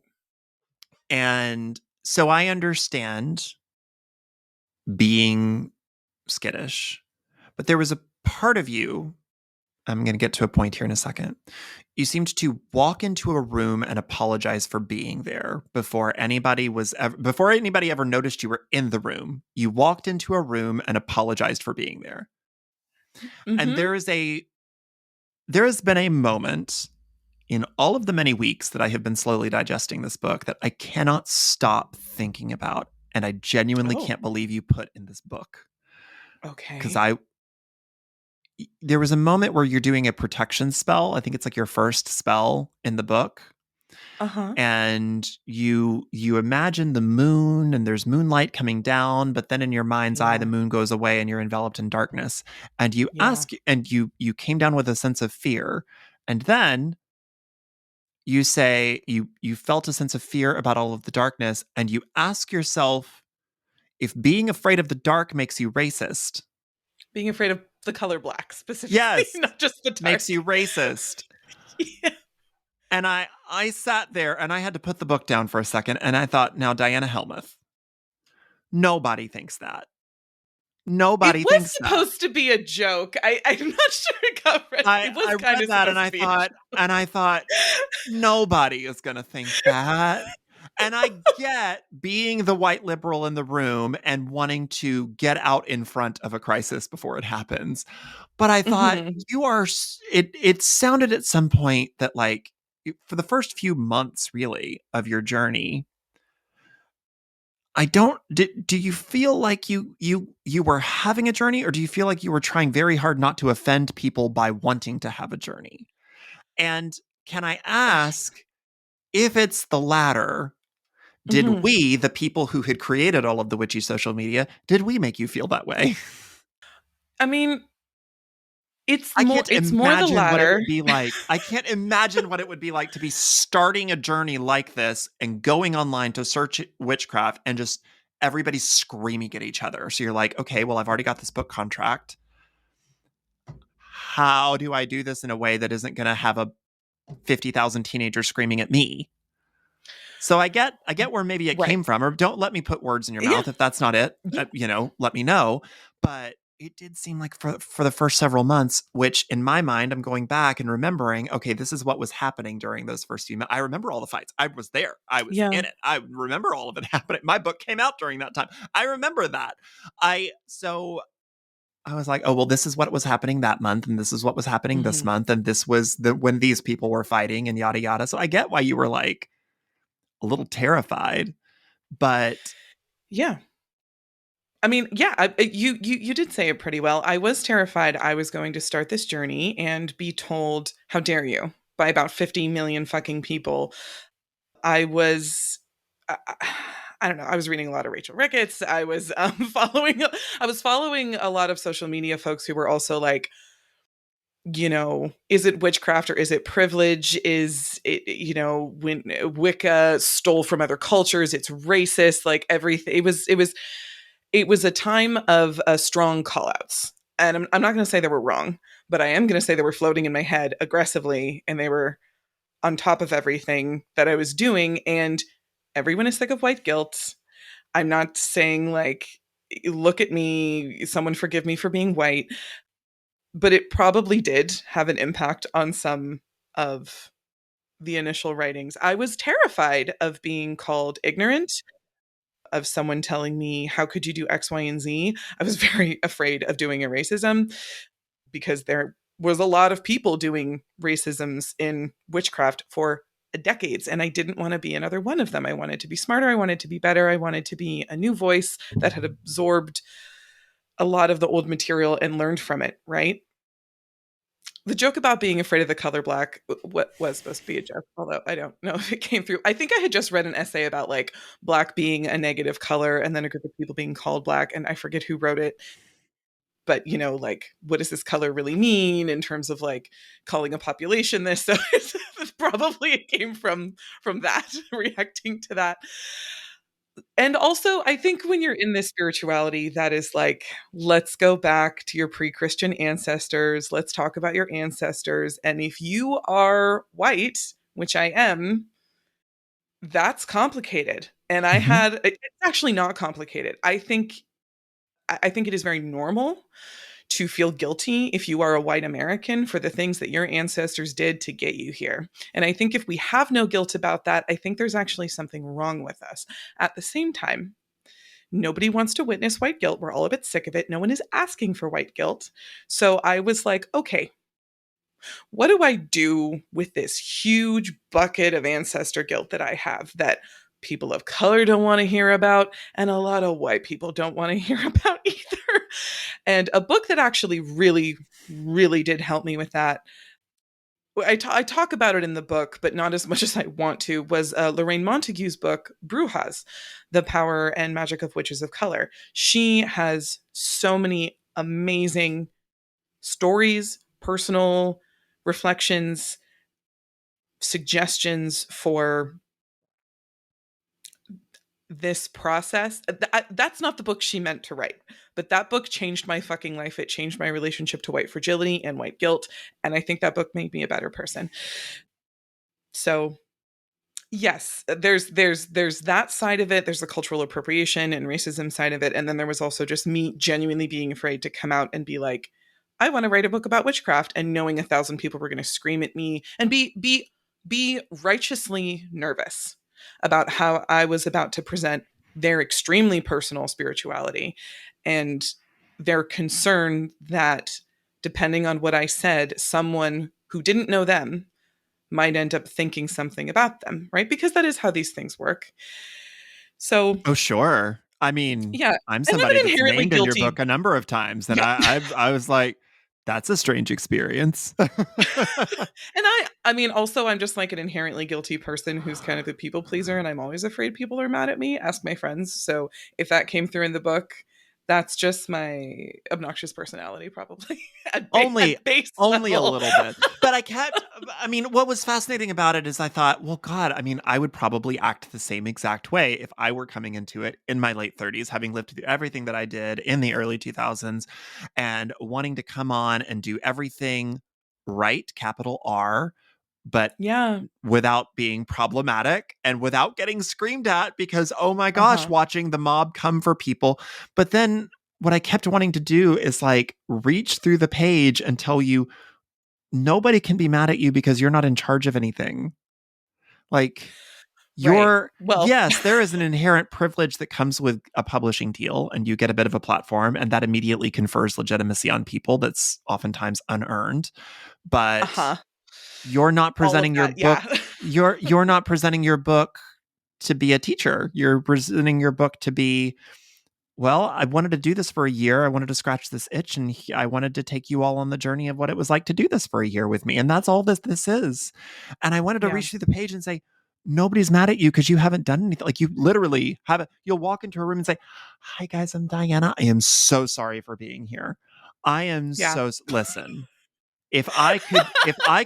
And so I understand being skittish, but there was a part of you, I'm going to get to a point here in a second. You seemed to walk into a room and apologize for being there before anybody ever noticed you were in the room. You walked into a room and apologized for being there. And Mm-hmm. there has been a moment in all of the many weeks that I have been slowly digesting this book that I cannot stop thinking about, and I genuinely Oh, can't believe you put in this book. Because okay. there was a moment where you're doing a protection spell. I think it's like your first spell in the book. Uh-huh. And you imagine the moon and there's moonlight coming down, but then in your mind's eye the Yeah. moon goes away and you're enveloped in darkness. And you Yeah. ask, and you came down with a sense of fear. And then you say you felt a sense of fear about all of the darkness, and you ask yourself if being afraid of the dark makes you racist. Being afraid of the color black specifically, Yes, not just the makes dark. you racist. Yeah. And I sat there and I had to put the book down for a second, and I thought, now Diana Helmuth, nobody thinks that. It Nobody was thinks that. supposed to be a joke. I'm not sure it got read. It was I kind read of that supposed to be a joke. and I thought nobody is going to think that. And I get being the white liberal in the room and wanting to get out in front of a crisis before it happens. But I thought Mhm. you are it sounded at some point that, like, for the first few months really of your journey, I don't do you feel like you were having a journey, or do you feel like you were trying very hard not to offend people by wanting to have a journey? And can I ask, if it's the latter, did Mhm. we, the people who had created all of the witchy social media, did we make you feel that way? I mean, it's I more can't it's more the imagine what it latter. would be like. I can't imagine what it would be like to be starting a journey like this and going online to search witchcraft and just everybody's screaming at each other. So you're like, okay, well, I've already got this book contract. How do I do this in a way that isn't going to have a 50,000 teenagers screaming at me? So I get where maybe it Right. came from, or don't let me put words in your Yeah. mouth if that's not it. Yeah. Let me know. But it did seem like for the first several months, which in my mind, I'm going back and remembering, okay, this is what was happening during those first few months. I remember all the fights. I was there. I was Yeah. in it. I remember all of it happening. My book came out during that time. I remember that. I was like, oh, well, this is what was happening that month, and this is what was happening this Mhm. month, and this was when these people were fighting, and yada yada. So I get why you were like a little terrified, but Yeah. I mean, yeah, you did say it pretty well. I was terrified I was going to start this journey and be told, "How dare you?" by about 50 million fucking people. I was I don't know. I was reading a lot of Rachel Ricketts. I was following a lot of social media folks who were also like, is it witchcraft or is it privilege? Is it, when Wicca stole from other cultures, it's racist, like everything. It was a time of strong callouts. And I'm not going to say they were wrong, but I am going to say they were floating in my head aggressively, and they were on top of everything that I was doing. And everyone is sick of white guilt. I'm not saying like, look at me, someone forgive me for being white, but it probably did have an impact on some of the initial writings. I was terrified of being called ignorant, of someone telling me, how could you do X, Y, and Z? I was very afraid of doing a racism because there was a lot of people doing racisms in witchcraft for decades, and I didn't want to be another one of them. I wanted to be smarter, I wanted to be better, I wanted to be a new voice that had absorbed a lot of the old material and learned from it, right? The joke about being afraid of the color black, what was supposed to be a joke, although I don't know if it came through. I think I had just read an essay about like black being a negative color and then a group of people being called black, and I forget who wrote it, but like, what does this color really mean in terms of like calling a population this? So probably it came from that, reacting to that. And also, I think when you're in this spirituality that is like, let's go back to your pre-Christian ancestors, let's talk about your ancestors, and if you are white, which I am, that's complicated. And mhm. it's actually not complicated. I think it is very normal to feel guilty if you are a white American for the things that your ancestors did to get you here. And I think if we have no guilt about that, I think there's actually something wrong with us. At the same time, nobody wants to witness white guilt. We're all a bit sick of it. No one is asking for white guilt. So I was like, okay, what do I do with this huge bucket of ancestor guilt that I have that people of color don't want to hear about and a lot of white people don't want to hear about either? And a book that actually really, really did help me with that I talk about it in the book, but not as much as I want to, was Lorraine Montague's book, Brujas, The Power and Magic of Witches of Color. She has so many amazing stories, personal reflections, suggestions for this process. That's not the book she meant to write, but that book changed my fucking life. It changed my relationship to white fragility and white guilt. And I think that book made me a better person. So yes, there's that side of it. There's the cultural appropriation and racism side of it. And then there was also just me genuinely being afraid to come out and be like, I want to write a book about witchcraft, and knowing 1,000 people were going to scream at me and be righteously nervous about how I was about to present their extremely personal spirituality, and their concern that depending on what I said, someone who didn't know them might end up thinking something about them, right? Because that is how these things work. So, Oh, sure. I mean, yeah, I'm and I'm somebody an that's inherently named in your guilty. book a number of times, and Yeah. I was like, that's a strange experience. And I mean, also, I'm just like an inherently guilty person who's kind of a people pleaser, and I'm always afraid people are mad at me. Ask my friends. So if that came through in the book, that's just my obnoxious personality, probably only at base only a level. little bit. But I mean, what was fascinating about it is I thought, well, God, I mean, I would probably act the same exact way if I were coming into it in my late 30s, having lived through everything that I did in the early 2000s and wanting to come on and do everything right, capital R, but Yeah. without being problematic and without getting screamed at because, oh my Uh gosh, huh. watching the mob come for people. But then what I kept wanting to do is like reach through the page and tell you nobody can be mad at you because you're not in charge of anything. Like, Right. you're, Well, yes, there is an inherent privilege that comes with a publishing deal, and you get a bit of a platform, and that immediately confers legitimacy on people that's oftentimes unearned. uh But huh. you're not All of presenting your that. Yeah. book. You're not presenting your book to be a teacher. You're presenting your book to be, well, I wanted to do this for a year. I wanted to scratch this itch, and I wanted to take you all on the journey of what it was like to do this for a year with me. And that's all this is. And I wanted to Yeah. reach through the page and say, nobody's mad at you because you haven't done anything. Like, you literally have you'll walk into a room and say, hi guys, I'm Diana. I am so sorry for being here. I am Yeah. listen, if I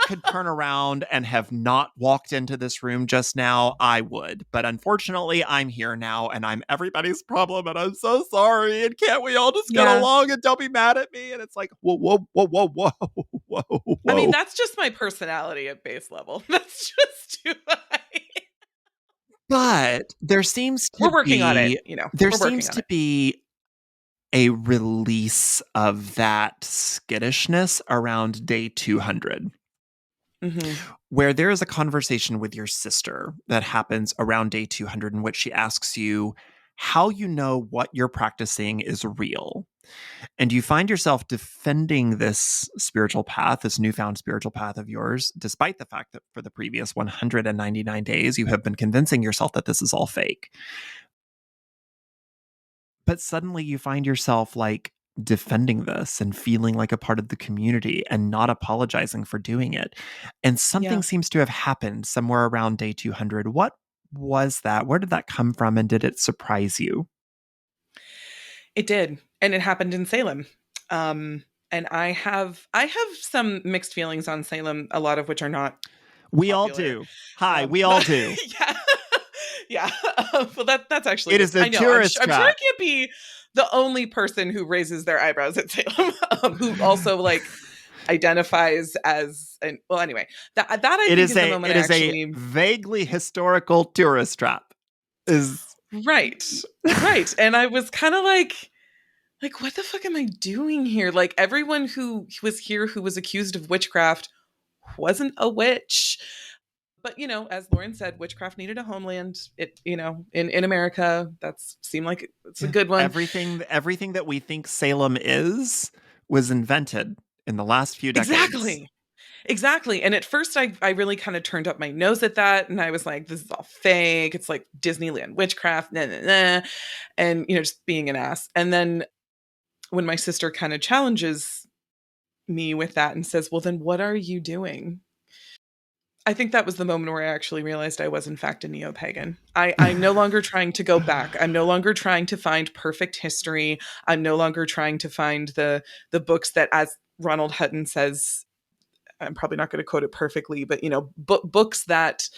could turn around and have not walked into this room just now, I would. But unfortunately, I'm here now and I'm everybody's problem and I'm so sorry. And can't we all just get Yeah. along and don't be mad at me? And it's like, whoa, whoa, whoa, whoa, whoa, whoa, I mean, whoa. that's just my personality at base level. That's just who I. But there seems to We're working on it. be You know, there we're working seems on to it. be a release of that skittishness around day 200. Hmm. Where there is a conversation with your sister that happens around day 200 in which she asks you how you know what you're practicing is real. And you find yourself defending this spiritual path, this newfound spiritual path of yours, despite the fact that for the previous 199 days, you have been convincing yourself that this is all fake. But suddenly you find yourself like defending this and feeling like a part of the community and not apologizing for doing it. And something Yeah, seems to have happened somewhere around day 200. What was that? Where did that come from? And did it surprise you? it did, and it happened in Salem. Um, and I have some mixed feelings on Salem, a lot of which are not We all popular. do. Hi, we all But do. yeah, yeah. Well, that's actually It good. is a I know. I'm tourist sure. I'm sure I trap. can't be the only person who raises their eyebrows at Salem, who also like identifies as and well. Anyway, that I think is the moment It I is a actually. vaguely historical tourist trap. Is Right. Right. And I was kind of like what the fuck am I doing here? Like everyone who was here who was accused of witchcraft wasn't a witch. But as Lauren said, witchcraft needed a homeland. It, in America, that's seemed like it's a good one. everything that we think Salem is was invented in the last few decades. Exactly. Exactly. And at first I really kind of turned up my nose at that and I was like, this is all fake. It's like Disneyland witchcraft, nah, nah, nah. And just being an ass. And then when my sister kind of challenges me with that and says, well, then what are you doing? I think that was the moment where I actually realized I was in fact a neo-pagan. I'm no longer trying to go back. I'm no longer trying to find perfect history. I'm no longer trying to find the books that, as Ronald Hutton says, I'm probably not going to quote it perfectly, but books that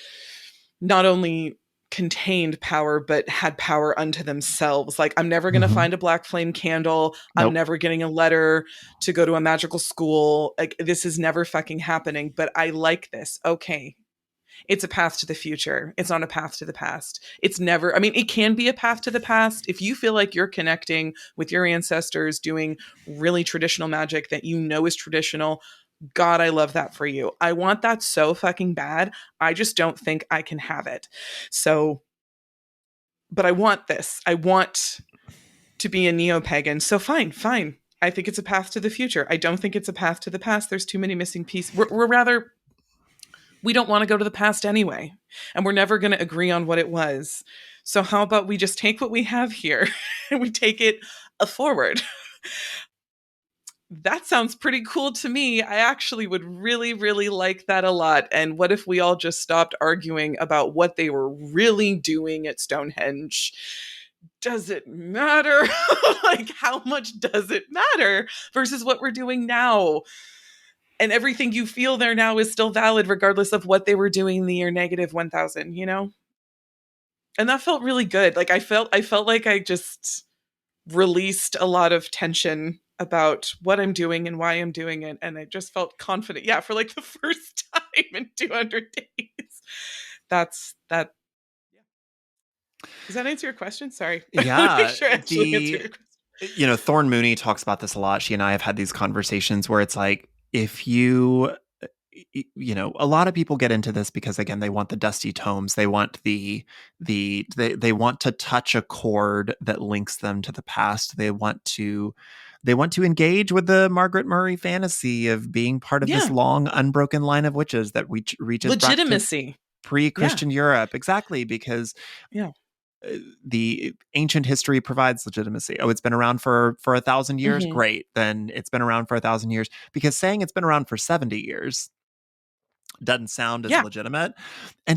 not only contained power but had power unto themselves. Like, I'm never going to Mhm. find a black flame candle. I'm Nope. never getting a letter to go to a magical school. Like, this is never fucking happening, but I like this. Okay, it's a path to the future. It's not a path to the past. It's never, I mean, it can be a path to the past if you feel like you're connecting with your ancestors, doing really traditional magic that you know is traditional. God, I love that for you. I want that so fucking bad. I just don't think I can have it. So, but I want this. I want to be a neo pagan. So, fine, fine. I think it's a path to the future. I don't think it's a path to the past. There's too many missing pieces. We're rather, we don't want to go to the past anyway. And we're never going to agree on what it was. So, how about we just take what we have here and we take it forward? That sounds pretty cool to me. I actually would really, really like that a lot. And what if we all just stopped arguing about what they were really doing at Stonehenge? Does it matter? Like, how much does it matter versus what we're doing now? And everything you feel there now is still valid, regardless of what they were doing in the year negative 1000, you know? And that felt really good. Like, I felt like I just released a lot of tension about what I'm doing and why I'm doing it. And I just felt confident. Yeah, for like the first time in 200 days. That's that. Does that answer your question? Sorry. I want to make Yeah, sure I actually answered your question. Thorn Mooney talks about this a lot. She and I have had these conversations where it's like, if a lot of people get into this because, again, they want the dusty tomes. They want they want to touch a chord that links them to the past. They want to engage with the Margaret Murray fantasy of being part of this Yeah. long unbroken line of witches that reaches back to Legitimacy. Yeah. pre-Christian Europe. Exactly, because Yeah. the ancient history provides legitimacy. Oh, it's been around for 1,000 years. Hmm. Great, then it's been around for 1,000 years. Because saying it's been around for 70 years doesn't sound as Yeah. legitimate.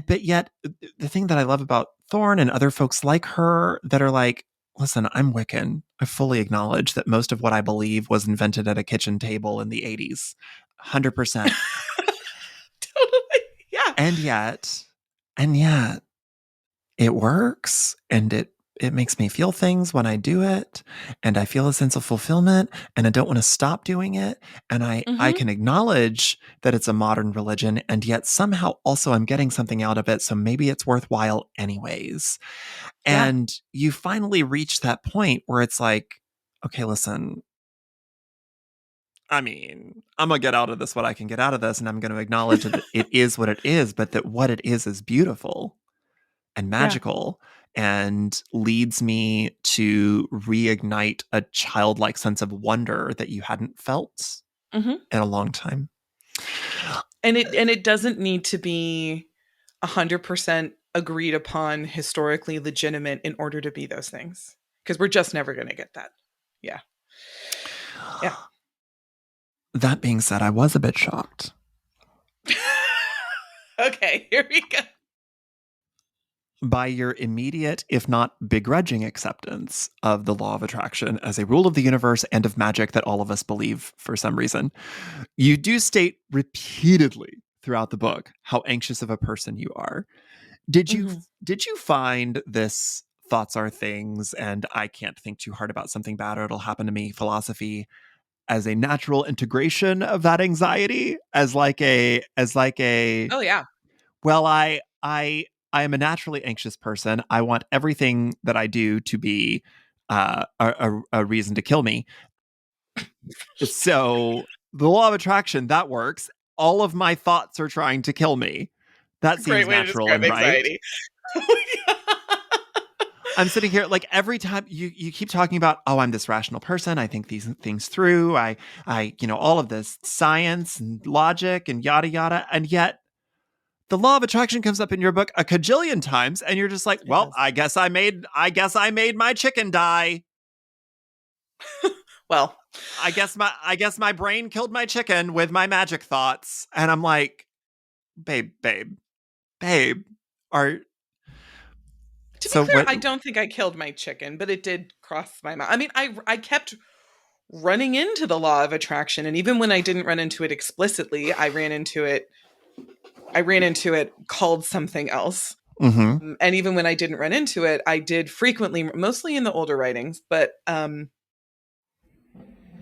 But yet, the thing that I love about Thorne and other folks like her that are like, listen, I'm Wiccan. I fully acknowledge that most of what I believe was invented at a kitchen table in the 80s. 100%. Totally. Yeah. And yet, it works, and it makes me feel things when I do it, and I feel a sense of fulfillment, and I don't want to stop doing it, and I Hmm. can acknowledge that it's a modern religion, and yet somehow also I'm getting something out of it, so maybe it's worthwhile anyways. Yeah. And you finally reach that point where it's like, okay, listen, I mean, I'm gonna get out of this what I can get out of this, and I'm going to acknowledge that it is what it is, but that what it is beautiful and Yeah. magical, and leads me to reignite a childlike sense of wonder that you hadn't felt Hmm. in a long time. And it doesn't need to be 100% agreed upon, historically legitimate in order to be those things, because we're just never going to get that. Yeah. Yeah. That being said, I was a bit shocked Okay, here we go. by your immediate, if not begrudging, acceptance of the law of attraction as a rule of the universe and of magic that all of us believe for some reason. You do state repeatedly throughout the book how anxious of a person you are. Did you Hmm. did you find this thoughts are things and I can't think too hard about something bad or it'll happen to me philosophy as a natural integration of that anxiety, as like a Oh yeah. well, I am a naturally anxious person. I want everything that I do to be a reason to kill me. So the law of attraction, that works. All of my thoughts are trying to kill me. That Great seems way to natural describe and right. anxiety. Oh my God. I'm sitting here like every time you keep talking about, oh, I'm this rational person. I think these things through. All of this science and logic and yada yada. And yet the law of attraction comes up in your book a cajillion times, and you're just like, It well, does. I guess I made my chicken die. Well, I guess my brain killed my chicken with my magic thoughts. And I'm like, babe. Are To be so clear, what? I don't think I killed my chicken, but it did cross my mind. I mean, I kept running into the law of attraction, and even when I didn't run into it explicitly, I ran into it. I ran into it called something else. Mm-hmm. And even when I didn't run into it, I did frequently, mostly in the older writings, but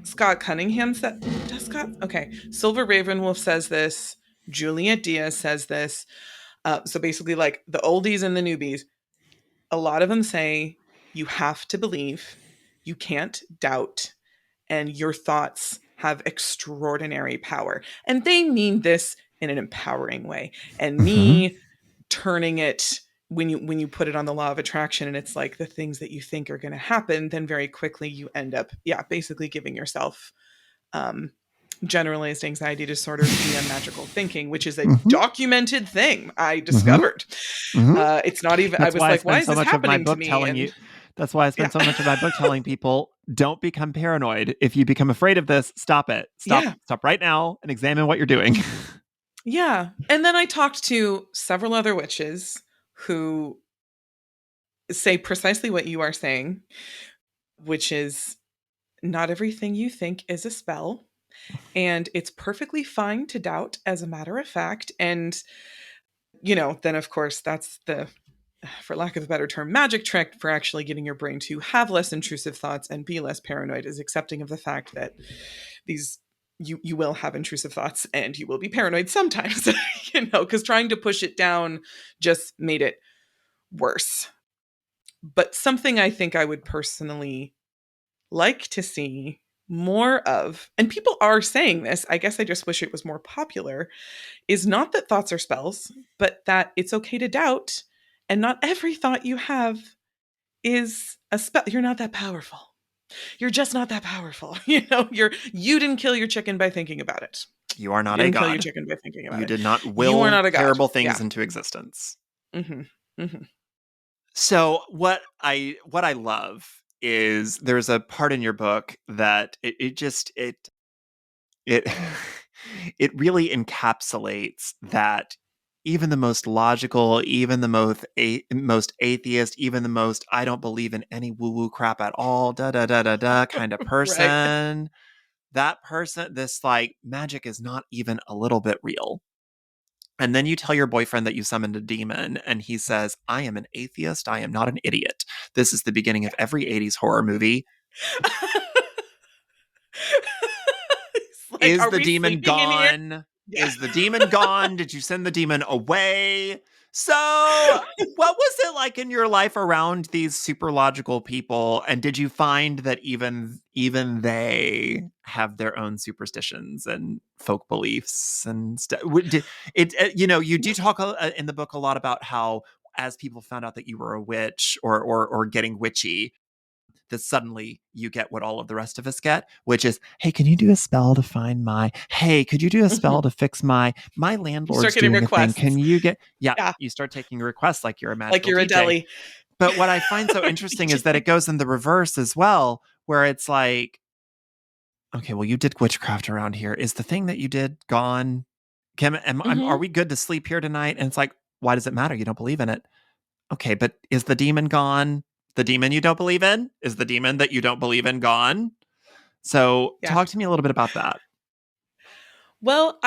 Scott Cunningham said, does Scott? Okay. Silver Ravenwolf says this. Juliet Diaz says this. So basically, like the oldies and the newbies, a lot of them say you have to believe, you can't doubt, and your thoughts have extraordinary power. And they mean this in an empowering way. And Mm-hmm. me turning it when you put it on the law of attraction and it's like the things that you think are going to happen, then very quickly you end up, yeah, basically giving yourself um, generalized anxiety disorder via magical thinking, which is a Mm-hmm. documented thing I Mm-hmm. discovered. Mm-hmm. It's not even, I That's was why I like, why spend is so this much of my happening to book me? telling And you. That's why I yeah, spend so much of my book telling people, don't become paranoid. If you become afraid of this, stop it. Stop. yeah, Stop right now and examine what you're doing. yeah. And then I talked to several other witches who say precisely what you are saying, which is not everything you think is a spell. And it's perfectly fine to doubt, as a matter of fact. And, then of course, that's the, for lack of a better term, magic trick for actually getting your brain to have less intrusive thoughts and be less paranoid is accepting of the fact that these you will have intrusive thoughts and you will be paranoid sometimes, because trying to push it down just made it worse. But something I think I would personally like to see more of, and people are saying this, I guess I just wish it was more popular, is not that thoughts are spells, but that it's okay to doubt, and not every thought you have is a spell. You're not that powerful. You're just not that powerful. You didn't kill your chicken by thinking about it. You are You not a didn't kill your god. chicken by thinking about You it. did not You are will not a god. terrible things Yeah. into existence. Mm-hmm. Mm-hmm. So what I love is there's a part in your book that it it really encapsulates that even the most logical, even the most atheist, even the most I don't believe in any woo woo crap at all, da da da da da kind of Right. person, that person, this like magic is not even a little bit real. And then you tell your boyfriend that you summoned a demon, and he says, I am an atheist. I am not an idiot. This is the beginning of every 80s horror movie. It's like, Is are the we demon sleeping in here? gone? Yeah. Is the demon gone? Did you send the demon away? So, what was it like in your life around these super logical people? And did you find that even they have their own superstitions and folk beliefs and stuff? You do talk in the book a lot about how as people found out that you were a witch or getting witchy, that suddenly you get what all of the rest of us get, which is, hey, can you do a spell to find my, hey, could you do a spell to fix my You start landlord's getting doing a thing. requests. Can you get, yeah, Yeah. you start taking requests like you're a Like magical you're a DJ. deli. But what I find so interesting is that it goes in the reverse as well, where it's like, okay, well, you did witchcraft around here. Is the thing that you did gone? Are Mm-hmm. we good to sleep here tonight? And it's like, why does it matter? You don't believe in it. Okay, but is the demon gone? The demon you don't believe in? Is the demon that you don't believe in gone? So Yeah. talk to me a little bit about that. Well,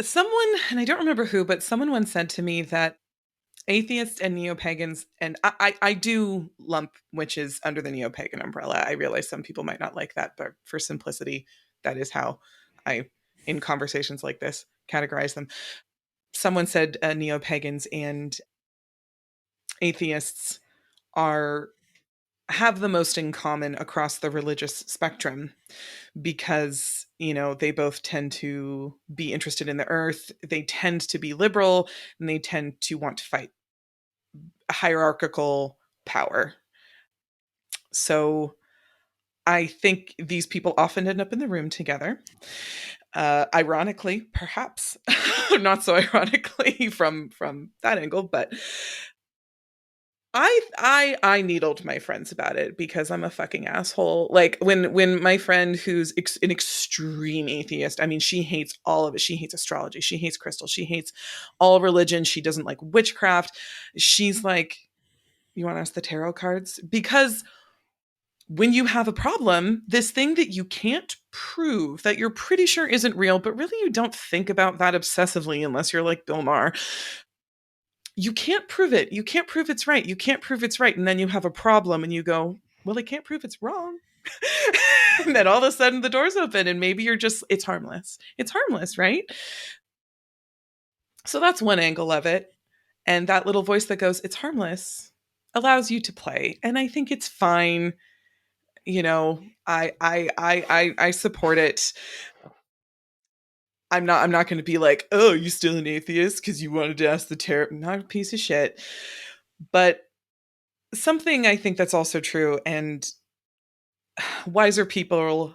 someone, and I don't remember who, but someone once said to me that atheists and neopagans, and I do lump witches under the neopagan umbrella. I realize some people might not like that, but for simplicity, that is how I, in conversations like this, categorize them. Someone said neopagans and atheists are have the most in common across the religious spectrum because they both tend to be interested in the earth, they tend to be liberal, and they tend to want to fight hierarchical power. So I think these people often end up in the room together. Ironically, perhaps not so ironically from that angle, but I needled my friends about it because I'm a fucking asshole. Like when my friend who's an extreme atheist, I mean, she hates all of it. She hates astrology, she hates crystals, she hates all religion. She doesn't like witchcraft. She's like, you want to ask the tarot cards? Because when you have a problem, this thing that you can't prove, that you're pretty sure isn't real, but really you don't think about that obsessively unless you're like Bill Maher, you can't prove it. You can't prove it's right. You can't prove it's right. And then you have a problem and you go, well, I can't prove it's wrong. And then all of a sudden the door's open and maybe you're just, it's harmless. It's harmless, right? So that's one angle of it. And that little voice that goes, it's harmless, allows you to play. And I think it's fine. You know, I support it. I'm not going to be like, oh, you still an atheist because you wanted to ask the tarot. I'm not a piece of shit. But something I think that's also true, and wiser people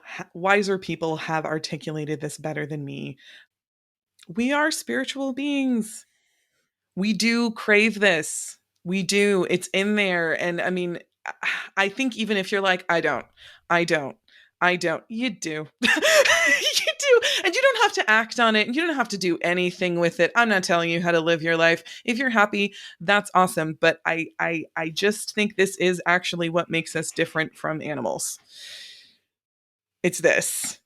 have articulated this better than me. We are spiritual beings. We do crave this. We do. It's in there. And I mean, I think even if you're like, I don't, I don't, you do. You do. And you don't have to act on it. And you don't have to do anything with it. I'm not telling you how to live your life. If you're happy, that's awesome. But I just think this is actually what makes us different from animals. It's this.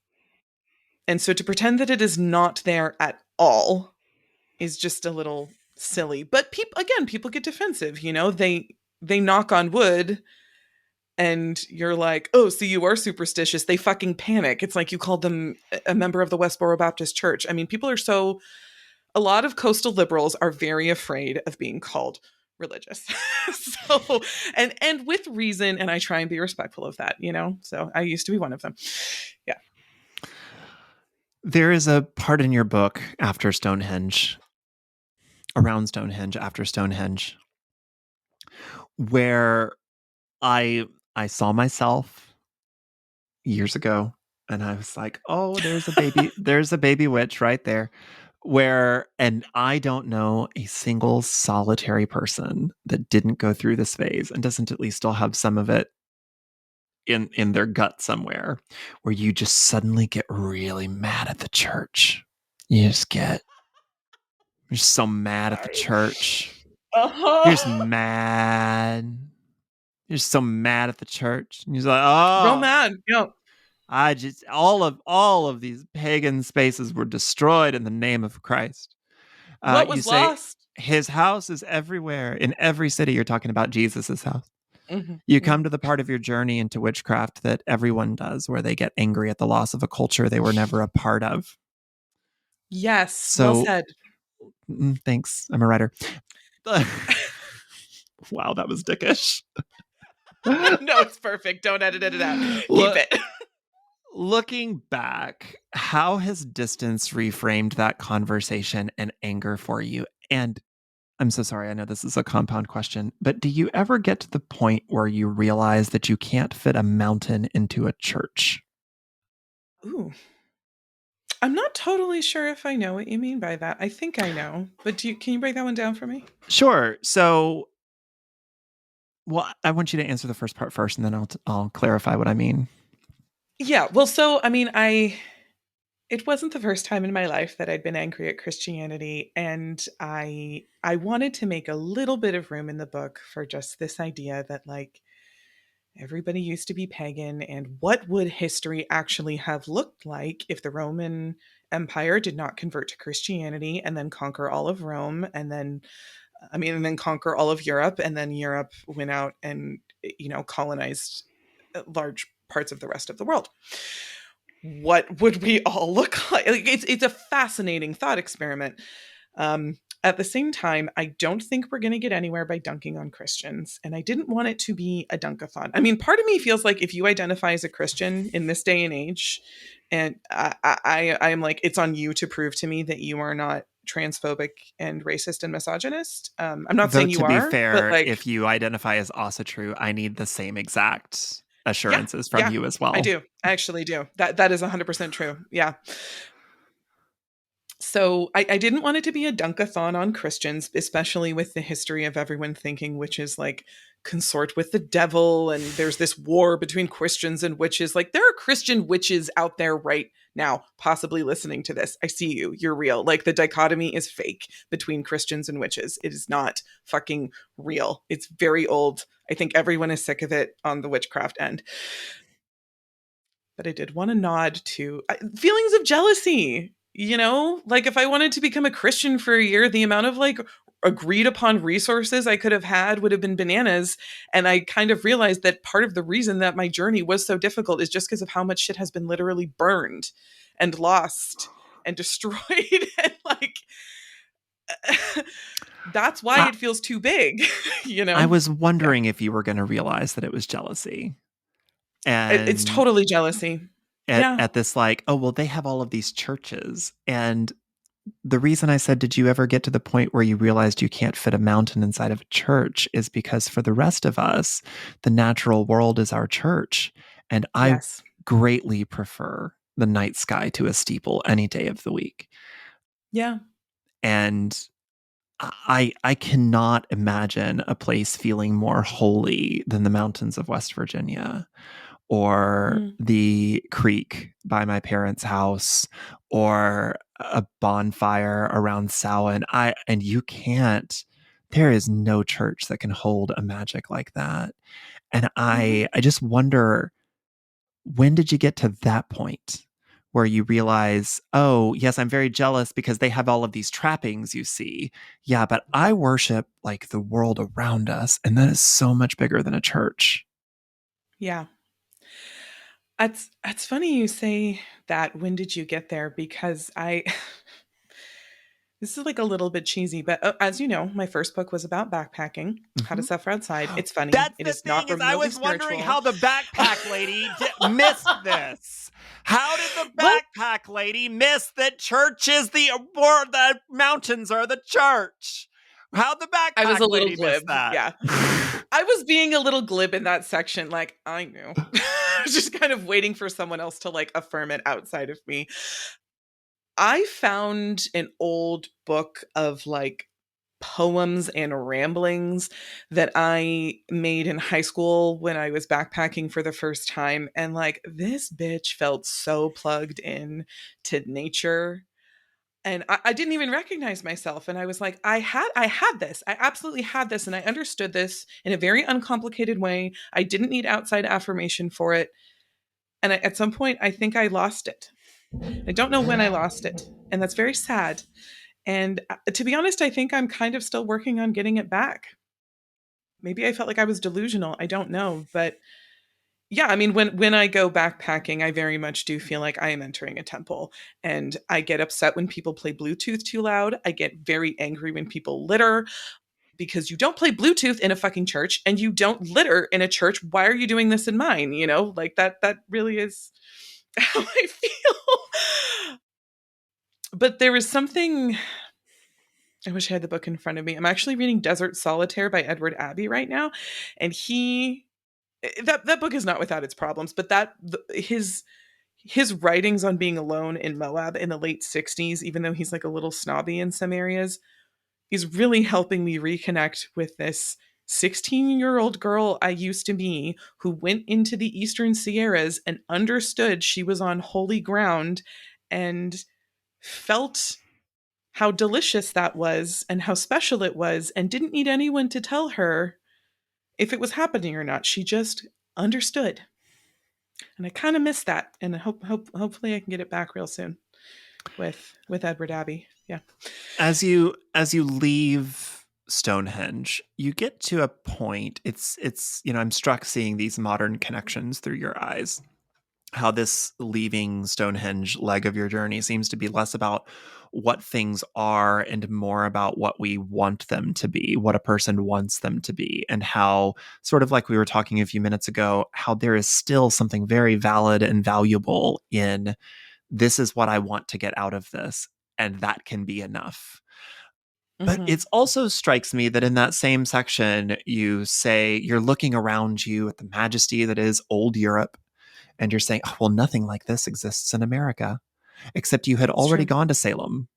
And so to pretend that it is not there at all is just a little silly. But people get defensive, you know? They knock on wood and you're like, "Oh, so you are superstitious." They fucking panic. It's like you called them a member of the Westboro Baptist Church. I mean, a lot of coastal liberals are very afraid of being called religious. So, and with reason, and I try and be respectful of that, you know? So, I used to be one of them. Yeah. There is a part in your book after Stonehenge, around Stonehenge, after Stonehenge, where I I saw myself years ago and I was like, "Oh, there's a baby witch right there." And I don't know a single solitary person that didn't go through this phase and doesn't at least still have some of it in their gut somewhere, where you just suddenly get really mad at the church. You just get You're so mad at the Sorry. church. You're just Uh-huh. mad. You're so mad at the church. And he's like, oh, Roman, no. I just all of these pagan spaces were destroyed in the name of Christ. What You was say lost? his house is everywhere. In every city, you're talking about Jesus's house. Mhm, You come mhm. to the part of your journey into witchcraft that everyone does, where they get angry at the loss of a culture they were never a part of. Yes, well So, said. thanks. I'm a writer. Wow, that was dickish. No, it's perfect. Don't edit it out. Keep Look, it. looking back, how has distance reframed that conversation and anger for you? And I'm so sorry, I know this is a compound question, but do you ever get to the point where you realize that you can't fit a mountain into a church? Ooh. I'm not totally sure if I know what you mean by that. I think I know, but can you break that one down for me? Sure. So, well, I want you to answer the first part first, and then I'll clarify what I mean. Yeah, well, so I mean, I it wasn't the first time in my life that I'd been angry at Christianity, and I wanted to make a little bit of room in the book for just this idea that like everybody used to be pagan, and what would history actually have looked like if the Roman Empire did not convert to Christianity and then conquer all of Rome, and then and then conquer all of Europe, and then Europe went out and colonized large parts of the rest of the world. What would we all look like? It's a fascinating thought experiment. At the same time, I don't think we're going to get anywhere by dunking on Christians, and I didn't want it to be a dunkathon. I mean, part of me feels like if you identify as a Christian in this day and age, and I am like, it's on you to prove to me that you are not transphobic and racist and misogynist. I'm not Though, saying to you be are, but fair, like, if you identify as also true, I need the same exact yeah, assurances from yeah, you as I well. do. I actually do. That is 100% true. Yeah. So I didn't want it to be a dunkathon on Christians, especially with the history of everyone thinking witches like consort with the devil and there's this war between Christians and witches. Like there are Christian witches out there right now, possibly listening to this. I see you. You're real. Like the dichotomy is fake between Christians and witches. It is not fucking real. It's very old. I think everyone is sick of it on the witchcraft end. But I did want to nod to feelings of jealousy. You know, like if I wanted to become a Christian for a year, the amount of like agreed upon resources I could have had would have been bananas. And I kind of realized that part of the reason that my journey was so difficult is just because of how much shit has been literally burned and lost and destroyed. And like, that's why I, it feels too big, you I know? was Yeah. wondering if you were going to realize that it was jealousy. It's And totally jealousy. at, Yeah. at this, like, oh, well, they have all of these churches. And the reason I said, did you ever get to the point where you realized you can't fit a mountain inside of a church is because for the rest of us, the natural world is our church. And I Yes. greatly prefer the night sky to a steeple any day of the week. Yeah. And I cannot imagine a place feeling more holy than the mountains of West Virginia or Mm. the creek by my parents' house or a bonfire around Samhain. And you can't, there is no church that can hold a magic like that. And Mm-hmm. I just wonder, when did you get to that point where you realize, oh, yes, I'm very jealous because they have all of these trappings you see. Yeah, but I worship like the world around us, and that is so much bigger than a church. Yeah. That's funny you say that. When did you get there? Because I this is like a little bit cheesy, but as you know, my first book was about backpacking, how to Mhm. suffer outside. It's funny. That's It the is not thing, is I remotely was wondering spiritual. how the backpack lady missed this. How did the Well, backpack lady miss that church is or the mountains are the church? How'd the I was backpack a little lady miss glib. that? Yeah. I was being a little glib in that section. Like, I knew. I was just kind of waiting for someone else to like affirm it outside of me. I found an old book of like poems and ramblings that I made in high school when I was backpacking for the first time. And like this bitch felt so plugged in to nature. And I didn't even recognize myself. And I was like, I had this. I absolutely had this. And I understood this in a very uncomplicated way. I didn't need outside affirmation for it. And at some point, I think I lost it. I don't know when I lost it. And that's very sad. And to be honest, I think I'm kind of still working on getting it back. Maybe I felt like I was delusional. I don't know, but yeah, I mean when I go backpacking, I very much do feel like I am entering a temple, and I get upset when people play Bluetooth too loud. I get very angry when people litter because you don't play Bluetooth in a fucking church and you don't litter in a church. Why are you doing this in mine? You know, like that really is how I feel. But there was something, I wish I had the book in front of me. I'm actually reading Desert Solitaire by Edward Abbey right now, and that book is not without its problems, but his writings on being alone in Moab in the late 60s, even though he's like a little snobby in some areas, is really helping me reconnect with this 16-year-old girl I used to be who went into the Eastern Sierras and understood she was on holy ground and felt how delicious that was and how special it was and didn't need anyone to tell her if it was happening or not. She just understood. And I kind of miss that. And hopefully I can get it back real soon with Edward Abbey. Yeah. As you leave Stonehenge, you get to a point. It's I'm struck seeing these modern connections through your eyes. How this leaving Stonehenge leg of your journey seems to be less about what things are and more about what we want them to be, what a person wants them to be, and how, sort of like we were talking a few minutes ago, how there is still something very valid and valuable in, this is what I want to get out of this, and that can be enough. But Mm-hmm. it also strikes me that in that same section, you say you're looking around you at the majesty that is old Europe, and you're saying, oh, well, nothing like this exists in America, except you had It's already true. gone to Salem.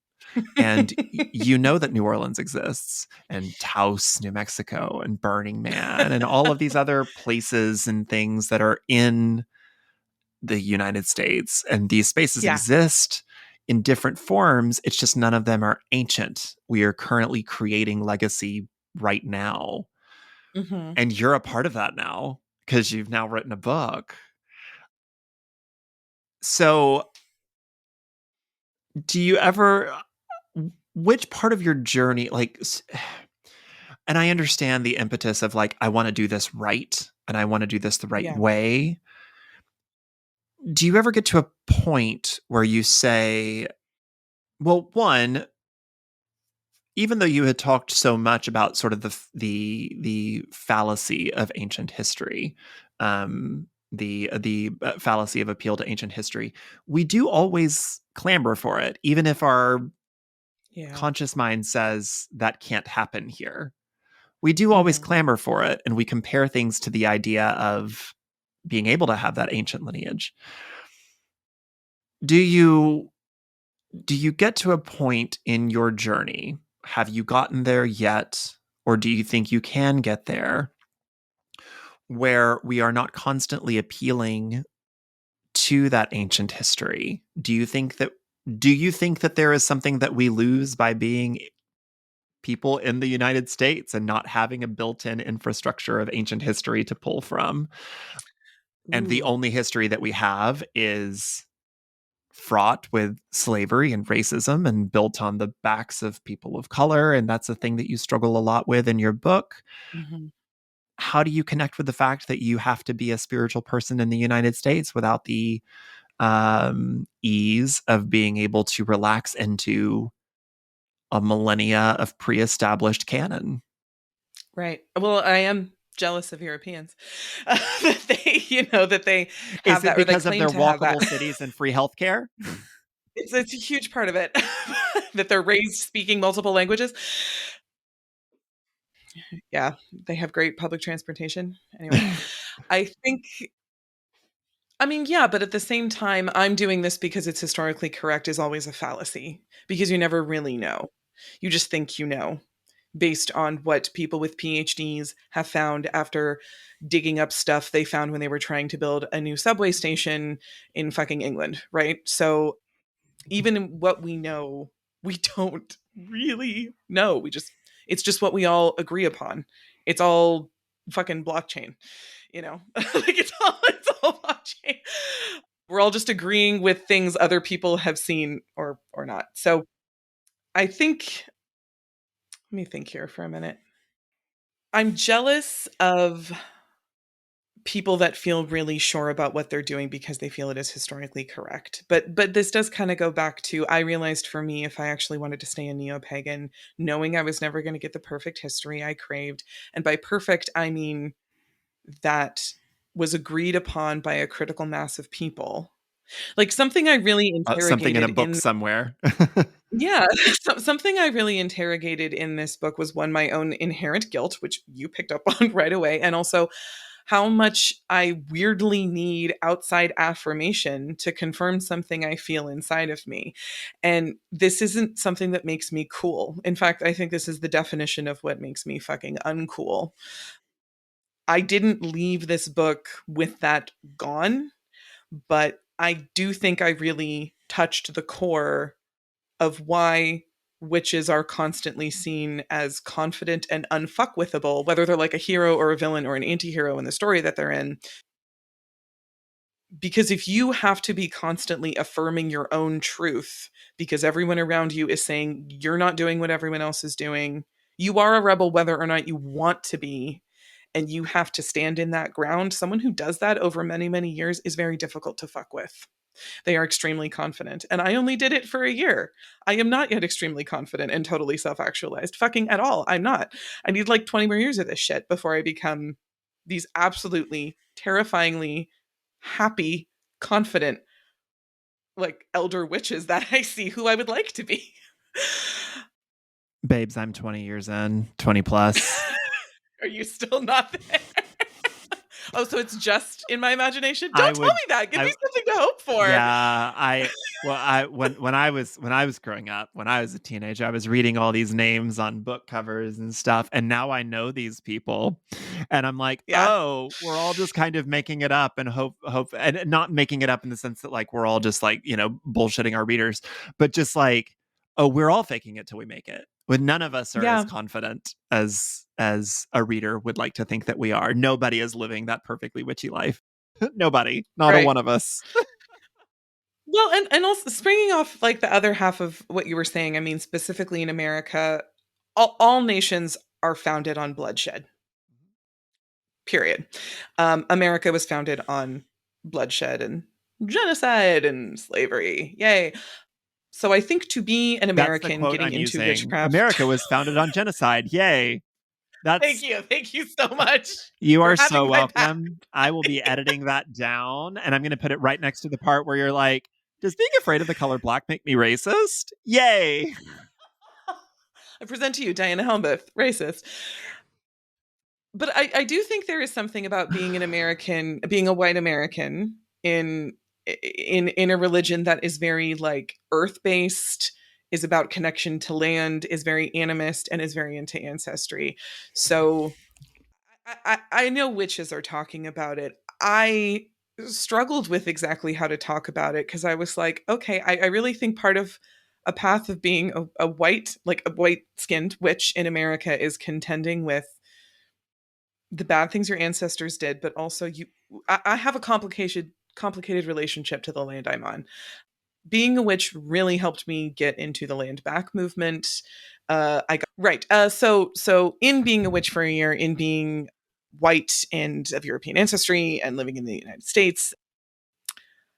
And you know that New Orleans exists, and Taos, New Mexico, and Burning Man, and all of these other places and things that are in the United States. And these spaces Yeah. exist in different forms. It's just none of them are ancient. We are currently creating legacy right now. Hmm. And you're a part of that now because you've now written a book. So, do you ever, which part of your journey, like, and I understand the impetus of like, I want to do this right and I want to do this the right Yeah. way. Do you ever get to a point where you say, well, one, even though you had talked so much about sort of the fallacy of ancient history, the fallacy of appeal to ancient history, we do always clamor for it, even if our Yeah. conscious mind says that can't happen here. We do always Hmm. clamor for it, and we compare things to the idea of being able to have that ancient lineage. Do you do you get to a point in your journey? Have you gotten there yet? Or do you think you can get there where we are not constantly appealing to that ancient history? Do you think that there is something that we lose by being people in the United States and not having a built-in infrastructure of ancient history to pull from? And the Ooh. only history that we have is fraught with slavery and racism and built on the backs of people of color. And that's a thing that you struggle a lot with in your book. Hmm. How do you connect with the fact that you have to be a spiritual person in the United States without the ease of being able to relax into a millennia of pre-established canon? Right. Well, I am jealous of Europeans that they have Is it that, or they because of claim their to have that. walkable cities and free healthcare? It's a huge part of it that they're raised speaking multiple languages. Yeah, they have great public transportation. Anyway, I think, I mean, yeah, but at the same time, I'm doing this because it's historically correct is always a fallacy because you never really know. You just think you know based on what people with PhDs have found after digging up stuff they found when they were trying to build a new subway station in fucking England, right? So even in what we know, we don't really know. It's just what we all agree upon. It's all fucking blockchain, like it's all blockchain. We're all just agreeing with things other people have seen or not. So I think, let me think here for a minute. I'm jealous of people that feel really sure about what they're doing because they feel it is historically correct. But this does kind of go back to, I realized for me, if I actually wanted to stay a neo-pagan, knowing I was never going to get the perfect history I craved, and by perfect I mean that was agreed upon by a critical mass of people. Like something I really Something in a interrogated book in, somewhere. yeah, something I really interrogated in this book was, one, my own inherent guilt, which you picked up on right away, and also how much I weirdly need outside affirmation to confirm something I feel inside of me. And this isn't something that makes me cool. In fact, I think this is the definition of what makes me fucking uncool. I didn't leave this book with that gone, but I do think I really touched the core of why witches are constantly seen as confident and unfuckwithable, whether they're like a hero or a villain or an anti-hero in the story that they're in. Because if you have to be constantly affirming your own truth because everyone around you is saying you're not doing what everyone else is doing, you are a rebel whether or not you want to be, and you have to stand in that ground. Someone who does that over many, many years is very difficult to fuck with. They are extremely confident. And I only did it for a year. I am not yet extremely confident and totally self actualized. Fucking at all. I'm not. I need like 20 more years of this shit before I become these absolutely terrifyingly happy, confident, like elder witches that I see who I would like to be. Babes, I'm 20 years in, 20 plus. Are you still not there? Oh, so it's just in my imagination? I Don't tell would me that. Give me I something to hope for. Yeah, I when I was growing up, when I was a teenager, I was reading all these names on book covers and stuff, and now I know these people, and I'm like, Yeah. oh, we're all just kind of making it up and hope, and not making it up in the sense that like we're all just like bullshitting our readers, but just like, oh, we're all faking it till we make it. When none of us are as Yeah. confident as a reader would like to think that we are. Nobody is living that perfectly witchy life. Nobody, not a Right. one of us. Well, and also springing off like the other half of what you were saying, I mean, specifically in America, all nations are founded on bloodshed, period. America was founded on bloodshed and genocide and slavery. Yay. So I think to be an That's the American quote getting I'm into using. witchcraft. America was founded on genocide. Yay. Thank That's you. Thank you so much You for are so having my back. welcome. I will be editing that down and I'm going to put it right next to the part where you're like, does being afraid of the color black make me racist? Yay. I present to you Diana Helmuth, racist. But I do think there is something about being an American, being a white American in in a religion that is very like earth based, is about connection to land, is very animist, and is very into ancestry. So I know witches are talking about it. I struggled with exactly how to talk about it because I was like, okay, I really think part of a path of being a white, like a white skinned witch in America is contending with the bad things your ancestors did, but also I have a complicated relationship to the land I'm on. Being a witch really helped me get into the land back movement. I got right. So in being a witch for a year, in being white and of European ancestry and living in the United States,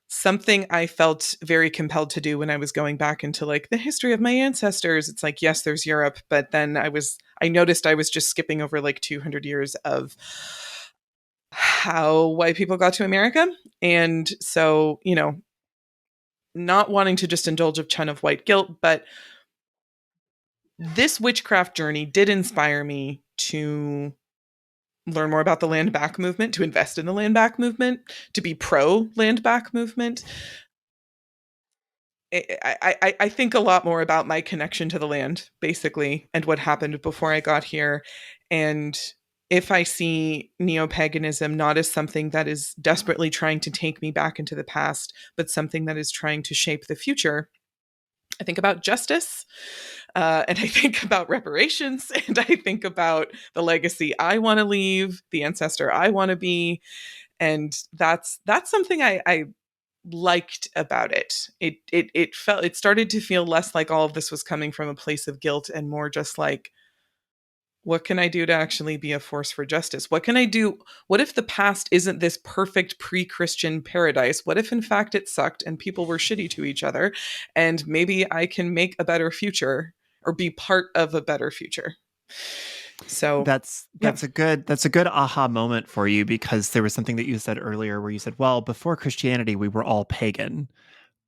something I felt very compelled to do when I was going back into like the history of my ancestors. It's like, yes, there's Europe, but then I noticed I was just skipping over like 200 years of how white people got to America. And so, not wanting to just indulge a ton of white guilt, but this witchcraft journey did inspire me to learn more about the land back movement, to invest in the land back movement, to be pro land back movement. I think a lot more about my connection to the land, basically, and what happened before I got here. And if I see neopaganism not as something that is desperately trying to take me back into the past, but something that is trying to shape the future, I think about justice, and I think about reparations, and I think about the legacy I want to leave, the ancestor I want to be, and that's something I liked about it. It started to feel less like all of this was coming from a place of guilt and more just like, what can I do to actually be a force for justice? What can I do? What if the past isn't this perfect pre-Christian paradise? What if in fact it sucked and people were shitty to each other? And maybe I can make a better future or be part of a better future. So, That's yeah, that's a good aha moment for you because there was something that you said earlier where you said, well, before Christianity we were all pagan,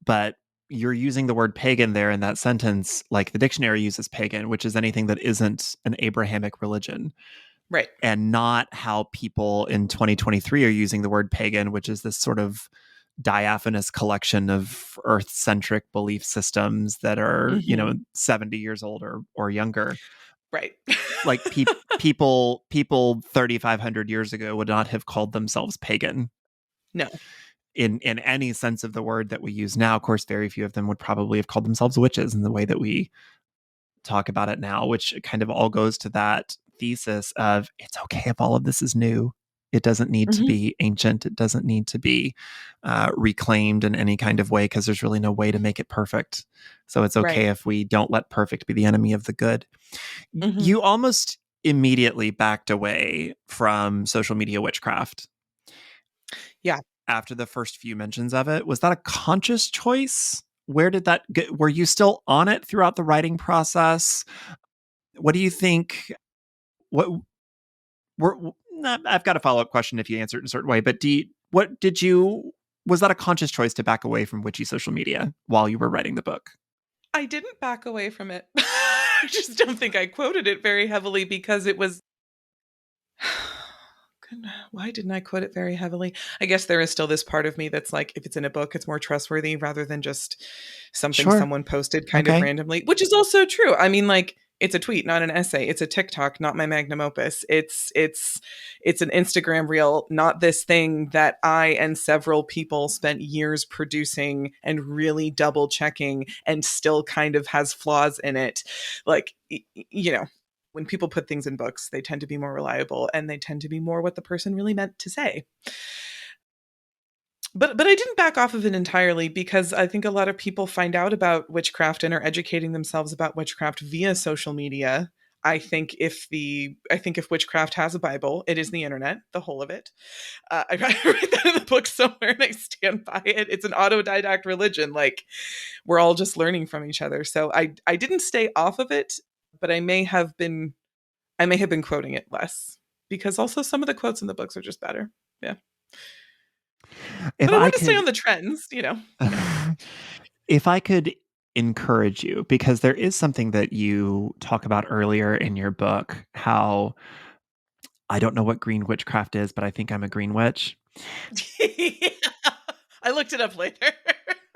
but you're using the word pagan there in that sentence like the dictionary uses pagan, which is anything that isn't an Abrahamic religion, right. and not how people in 2023 are using the word pagan, which is this sort of diaphanous collection of earth-centric belief systems that are, Hmm. 70 years old or younger. Right. Like people 3,500 years ago would not have called themselves pagan No. in any sense of the word that we use now. Of course, very few of them would probably have called themselves witches in the way that we talk about it now, which kind of all goes to that thesis of it's okay if all of this is new. It doesn't need to Hmm. be ancient. It doesn't need to be reclaimed in any kind of way because there's really no way to make it perfect. So it's Right. okay if we don't let perfect be the enemy of the good. Hmm. You almost immediately backed away from social media witchcraft Yeah. after the first few mentions of it. Was that a conscious choice? Where did that get? Were you still on it throughout the writing process? What do you think? What were? I've got a follow up question if you answer it in a certain way. But what did you? Was that a conscious choice to back away from witchy social media while you were writing the book? I didn't back away from it. I just don't think I quoted it very heavily because it was Why didn't I quote it very heavily? I guess there is still this part of me that's like, if it's in a book, it's more trustworthy rather than just something Sure. someone posted kind of Okay. randomly, which is also true. I mean, like, it's a tweet, not an essay. It's a TikTok, not my magnum opus. It's an Instagram reel, not this thing that I and several people spent years producing and really double checking and still kind of has flaws in it. Like, you know, when people put things in books, they tend to be more reliable and they tend to be more what the person really meant to say. But I didn't back off of it entirely because I think a lot of people find out about witchcraft and are educating themselves about witchcraft via social media. I think if witchcraft has a Bible, it is the internet, the whole of it. I read that in the book somewhere, and I stand by it. It's an autodidact religion. Like, we're all just learning from each other. So I didn't stay off of it, but I may have been quoting it less because also some of the quotes in the books are just better. Yeah. If But I I want to stay could on the trends, you know. Yeah. if I could encourage you, because there is something that you talk about earlier in your book, how I don't know what green witchcraft is, but I think I'm a green witch. Yeah. I looked it up later.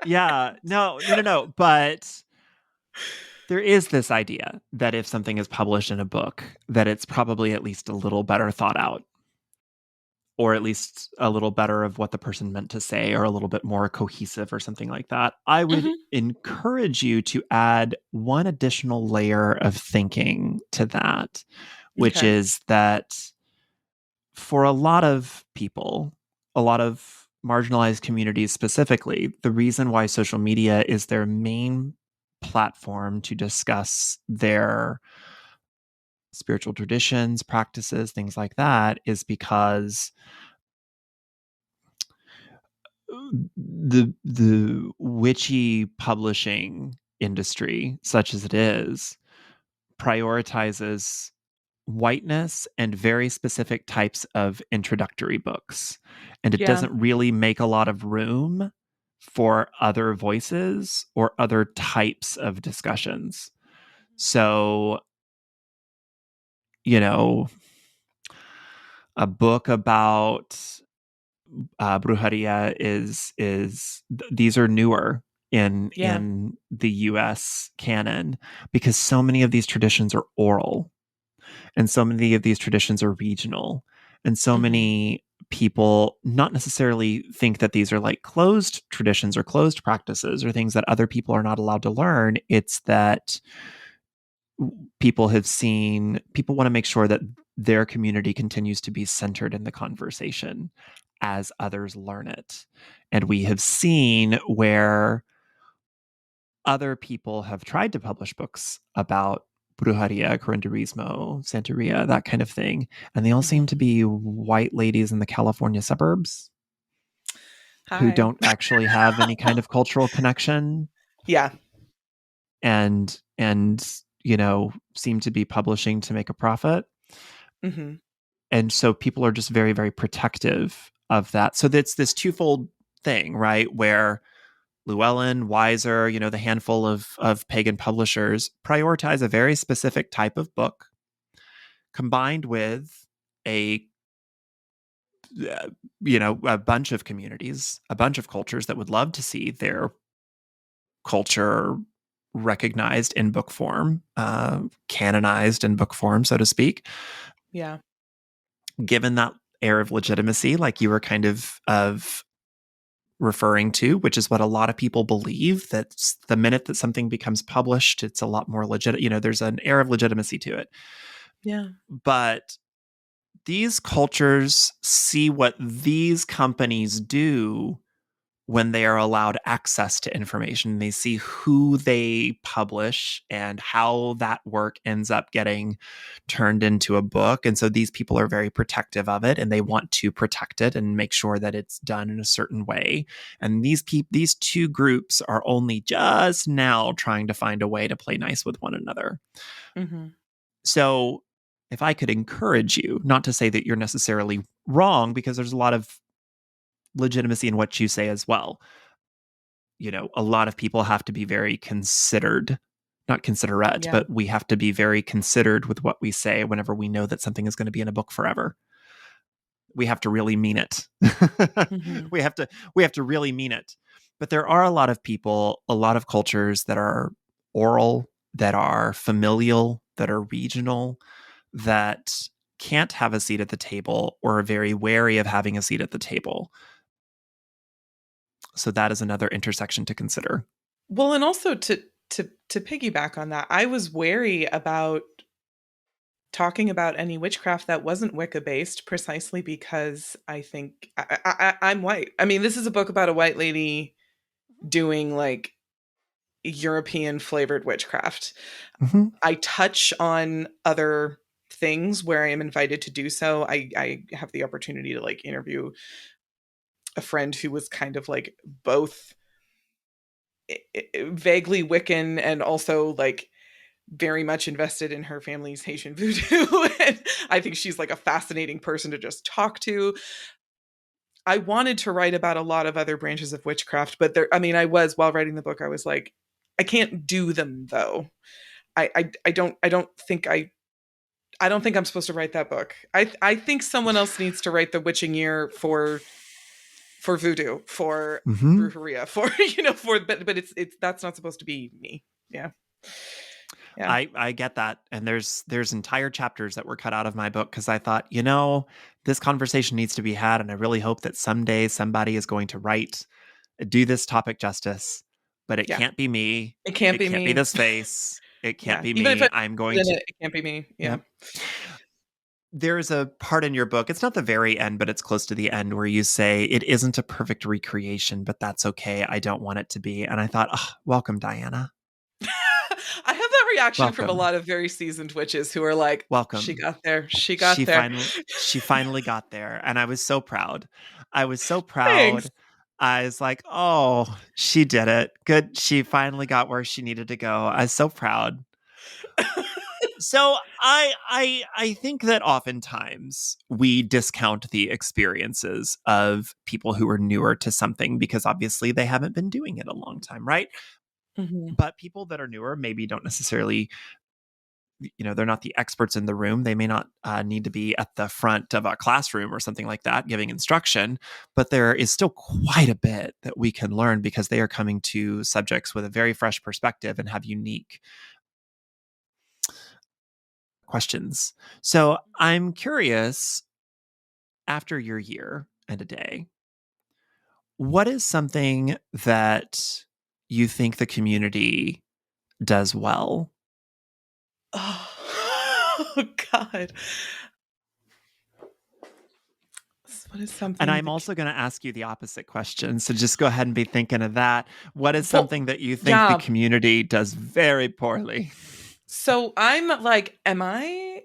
Yeah, no. But there is this idea that if something is published in a book, that it's probably at least a little better thought out, or at least a little better of what the person meant to say, or a little bit more cohesive or something like that. I would Mhm. encourage you to add one additional layer of thinking to that, which Okay. is that for a lot of people, a lot of marginalized communities specifically, the reason why social media is their main platform to discuss their spiritual traditions, practices, things like that, is because the witchy publishing industry, such as it is, prioritizes whiteness and very specific types of introductory books. And it Yeah. doesn't really make a lot of room for other voices or other types of discussions. So, you know, a book about brujeria these are newer Yeah. in the US canon because so many of these traditions are oral. And so many of these traditions are regional. And so Mhm. many people not necessarily think that these are like closed traditions or closed practices or things that other people are not allowed to learn. It's that people want to make sure that their community continues to be centered in the conversation as others learn it. And we have seen where other people have tried to publish books about brujeria, curanderismo, santeria, that kind of thing. And they all seem Mhm. to be white ladies in the California suburbs who Hi. don't actually have any kind of cultural connection Yeah. and seem to be publishing to make a profit. Mhm. And so people are just very, very protective of that. So that's this twofold thing, right? Where Llewellyn, Weiser, the handful of pagan publishers prioritize a very specific type of book combined with a a bunch of communities, a bunch of cultures that would love to see their culture recognized in book form, canonized in book form, so to speak, Yeah. given that air of legitimacy, like you were kind of referring to, which is what a lot of people believe, that the minute that something becomes published, it's a lot more legit. There's an air of legitimacy to it. Yeah. But these cultures see what these companies do when they are allowed access to information. They see who they publish and how that work ends up getting turned into a book. And so these people are very protective of it and they want to protect it and make sure that it's done in a certain way. And these two groups are only just now trying to find a way to play nice with one another. Mhm. So if I could encourage you, not to say that you're necessarily wrong, because there's a lot of legitimacy in what you say as well. A lot of people have to be very considered, not considerate, Yeah. but we have to be very considered with what we say whenever we know that something is going to be in a book forever. we have to really mean it. Mhm. we have to really mean it. But there are a lot of people, a lot of cultures that are oral, that are familial, that are regional, that can't have a seat at the table or are very wary of having a seat at the table. So that is another intersection to consider. Well, and also to piggyback on that, I was wary about talking about any witchcraft that wasn't Wicca based precisely because I think I'm white. I mean, this is a book about a white lady doing like European flavored witchcraft. Mm-hmm. I touch on other things where I am invited to do so. I have the opportunity to like interview a friend who was kind of like both vaguely Wiccan and also like very much invested in her family's Haitian voodoo. And I think she's like a fascinating person to just talk to. I wanted to write about a lot of other branches of witchcraft, but there, I mean, I was while writing the book, I was like, I can't do them though. I don't think I'm supposed to write that book. I think someone else needs to write the witching year for voodoo, for Mm-hmm. brujeria, for for but it's that's not supposed to be me. Yeah. Yeah. I get that, and there's entire chapters that were cut out of my book because I thought, this conversation needs to be had, and I really hope that someday somebody is going to do this topic justice, but it Yeah. can't be me. It can't It be can't be me. this face. It can't Yeah. be Even if me. I'm I'm going in to. it, it can't be me. Yeah. Yep. There's a part in your book, it's not the very end, but it's close to the end, where you say, it isn't a perfect recreation, but that's okay. I don't want it to be. And I thought, oh, welcome, Diana. I have that reaction from a Welcome. lot of very seasoned witches who are like, she Welcome. got there. She got there. She finally got there, and I was so proud. I was so Thanks. proud. I was like, "Oh, she did it. Good. She finally got where she needed to go." I was so proud. So I think that oftentimes we discount the experiences of people who are newer to something because obviously they haven't been doing it a long time, right? Mhm. But people that are newer maybe don't necessarily, they're not the experts in the room. They may not need to be at the front of a classroom or something like that giving instruction, but there is still quite a bit that we can learn because they are coming to subjects with a very fresh perspective and have unique questions. So I'm curious, after your year and a day, what is something that you think the community does well? Oh, God. What is And something I'm that also going to ask you the opposite question. So just go ahead and be thinking of that. What is well, something that you think the yeah. community does very poorly? So I'm like, am I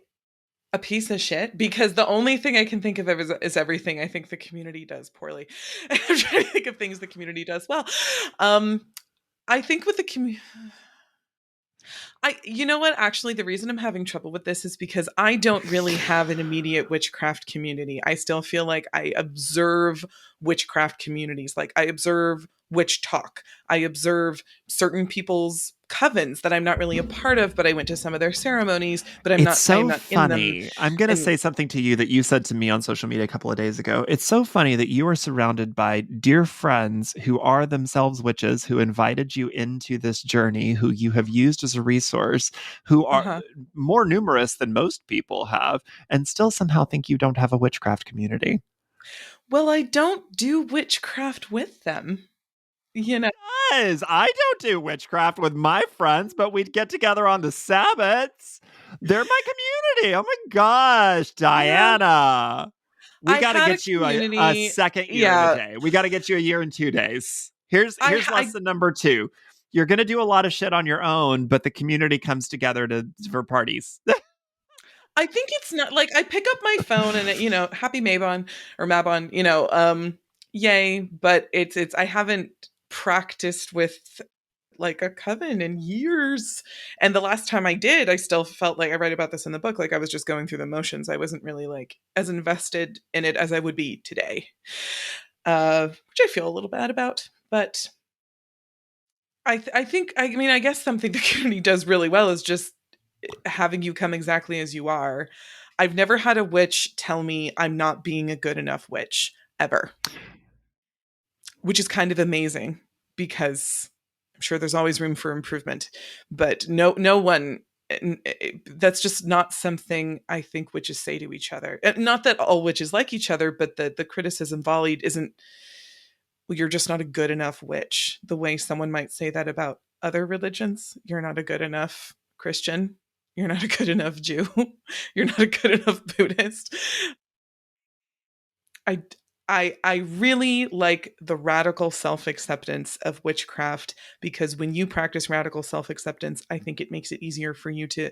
a piece of shit? Because the only thing I can think of is everything I think the community does poorly. I'm trying to think of things the community does well. Um, I think with the community, you know what? Actually, the reason I'm having trouble with this is because I don't really have an immediate witchcraft community. I still feel like I observe witchcraft communities. Like I observe witch talk. I observe certain people's covens that I'm not really a part of, but I went to some of their ceremonies, but It's I am so not in them. funny. I'm going to And say something to you that you said to me on social media a couple of days ago. It's so funny that you are surrounded by dear friends who are themselves witches, who invited you into this journey, who you have used as a resource, who are uh-huh. more numerous than most people have, and still somehow think you don't have a witchcraft community. Well, I don't do witchcraft with them. You know. Guys, I don't do witchcraft with my friends, but we'd get together on the Sabbaths. They're my community. Oh my gosh, Yeah. Diana. We I got to had a get you a community. second year and a Yeah. day. We got to get you a year and 2 days. Here's I lesson number 2. You're going to do a lot of shit on your own, but the community comes together for parties. I think it's not like I pick up my phone and happy Mabon or Mabon, yay, but it's I haven't practiced with like a coven in years. And the last time I did, I still felt like I write about this in the book, like I was just going through the motions. I wasn't really like as invested in it as I would be today. Which I feel a little bad about, but I think I mean I guess something the community does really well is just having you come exactly as you are. I've never had a witch tell me I'm not being a good enough witch ever, which is kind of amazing because I'm sure there's always room for improvement. But no one, that's just not something I think witches say to each other. Not that all witches like each other, but the criticism volleyed isn't, well, you're just not a good enough witch, the way someone might say that about other religions. You're not a good enough Christian. You're not a good enough Jew. You're not a good enough Buddhist. I I really like the radical self-acceptance of witchcraft, because when you practice radical self-acceptance, I think it makes it easier for you to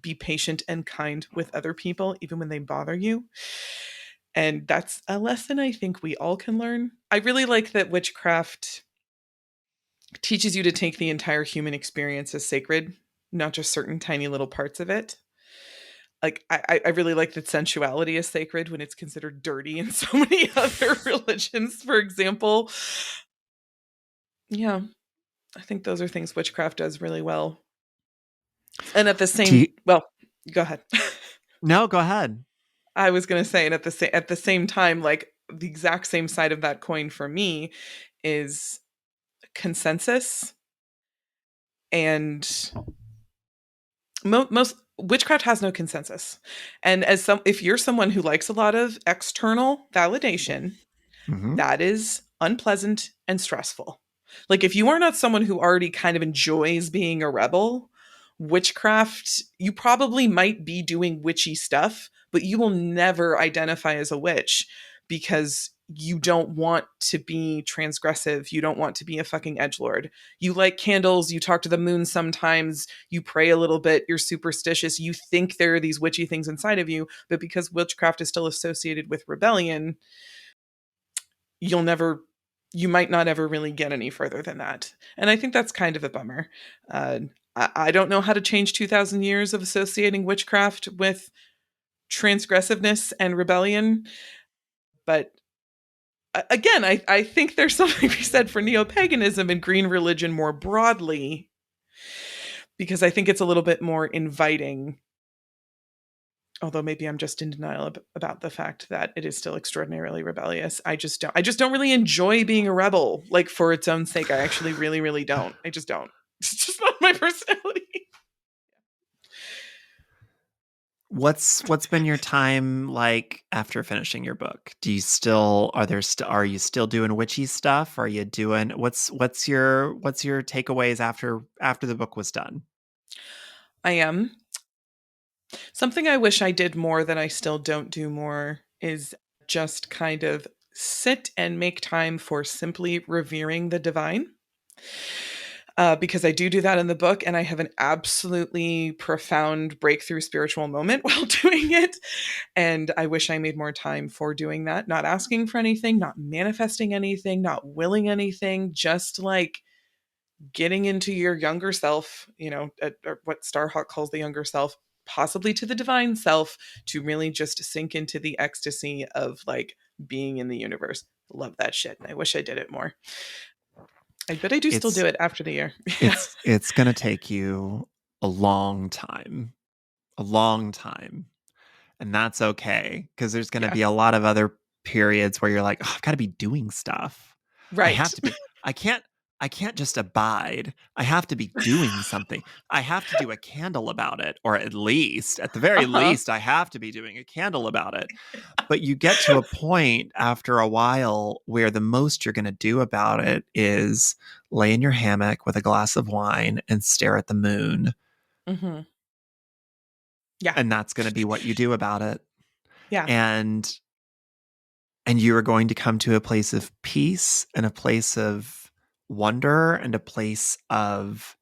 be patient and kind with other people even when they bother you. And that's a lesson I think we all can learn. I really like that witchcraft teaches you to take the entire human experience as sacred, not just certain tiny little parts of it. Like I really like that sensuality is sacred when it's considered dirty in so many other religions, for example. Yeah, I think those are things witchcraft does really well. And at the Do same, you, well, go ahead. no, go ahead. I was going to say, and at the same time, like the exact same side of that coin for me is consensus. And most witchcraft has no consensus. And if you're someone who likes a lot of external validation, Hmm. that is unpleasant and stressful. Like if you are not someone who already kind of enjoys being a rebel, witchcraft, you probably might be doing witchy stuff, but you will never identify as a witch because you don't want to be transgressive. You don't want to be a fucking edgelord. You like candles, you talk to the moon sometimes, you pray a little bit, you're superstitious, you think there are these witchy things inside of you, but because witchcraft is still associated with rebellion, you'll never you might not ever really get any further than that. And I think that's kind of a bummer. uh, I don't know how to change 2000 years of associating witchcraft with transgressiveness and rebellion, but again, I think there's something to be said for neo-paganism and green religion more broadly, because I think it's a little bit more inviting, although maybe I'm just in denial about the fact that it is still extraordinarily rebellious. I just don't really enjoy being a rebel, like for its own sake. I actually really, really don't. I just don't. It's just not my personality. What's been your time like after finishing your book? Do you still are you still doing witchy stuff? Are you doing what's your takeaways after the book was done? I am. Something I wish I did more that I still don't do more is just kind of sit and make time for simply revering the divine. Because I do that in the book, and I have an absolutely profound breakthrough spiritual moment while doing it. And I wish I made more time for doing that, not asking for anything, not manifesting anything, not willing anything, just like getting into your younger self, or what Starhawk calls the younger self, possibly to the divine self, to really just sink into the ecstasy of like being in the universe. Love that shit. And I wish I did it more. I bet I do still do It's it after the year. Yeah. it's going to take you a long time. A long time. And that's okay because there's going to Yeah. be a lot of other periods where you're like, oh, I've got to be doing stuff. I Right. have to be. I can't. I can't just abide. I have to be doing something. I have to do a candle about it, or at the very Uh-huh. least, I have to be doing a candle about it. But you get to a point after a while where the most you're going to do about it is lay in your hammock with a glass of wine and stare at the moon. Hmm. Yeah. And that's going to be what you do about it. Yeah. And you are going to come to a place of peace and a place of wonder and a place of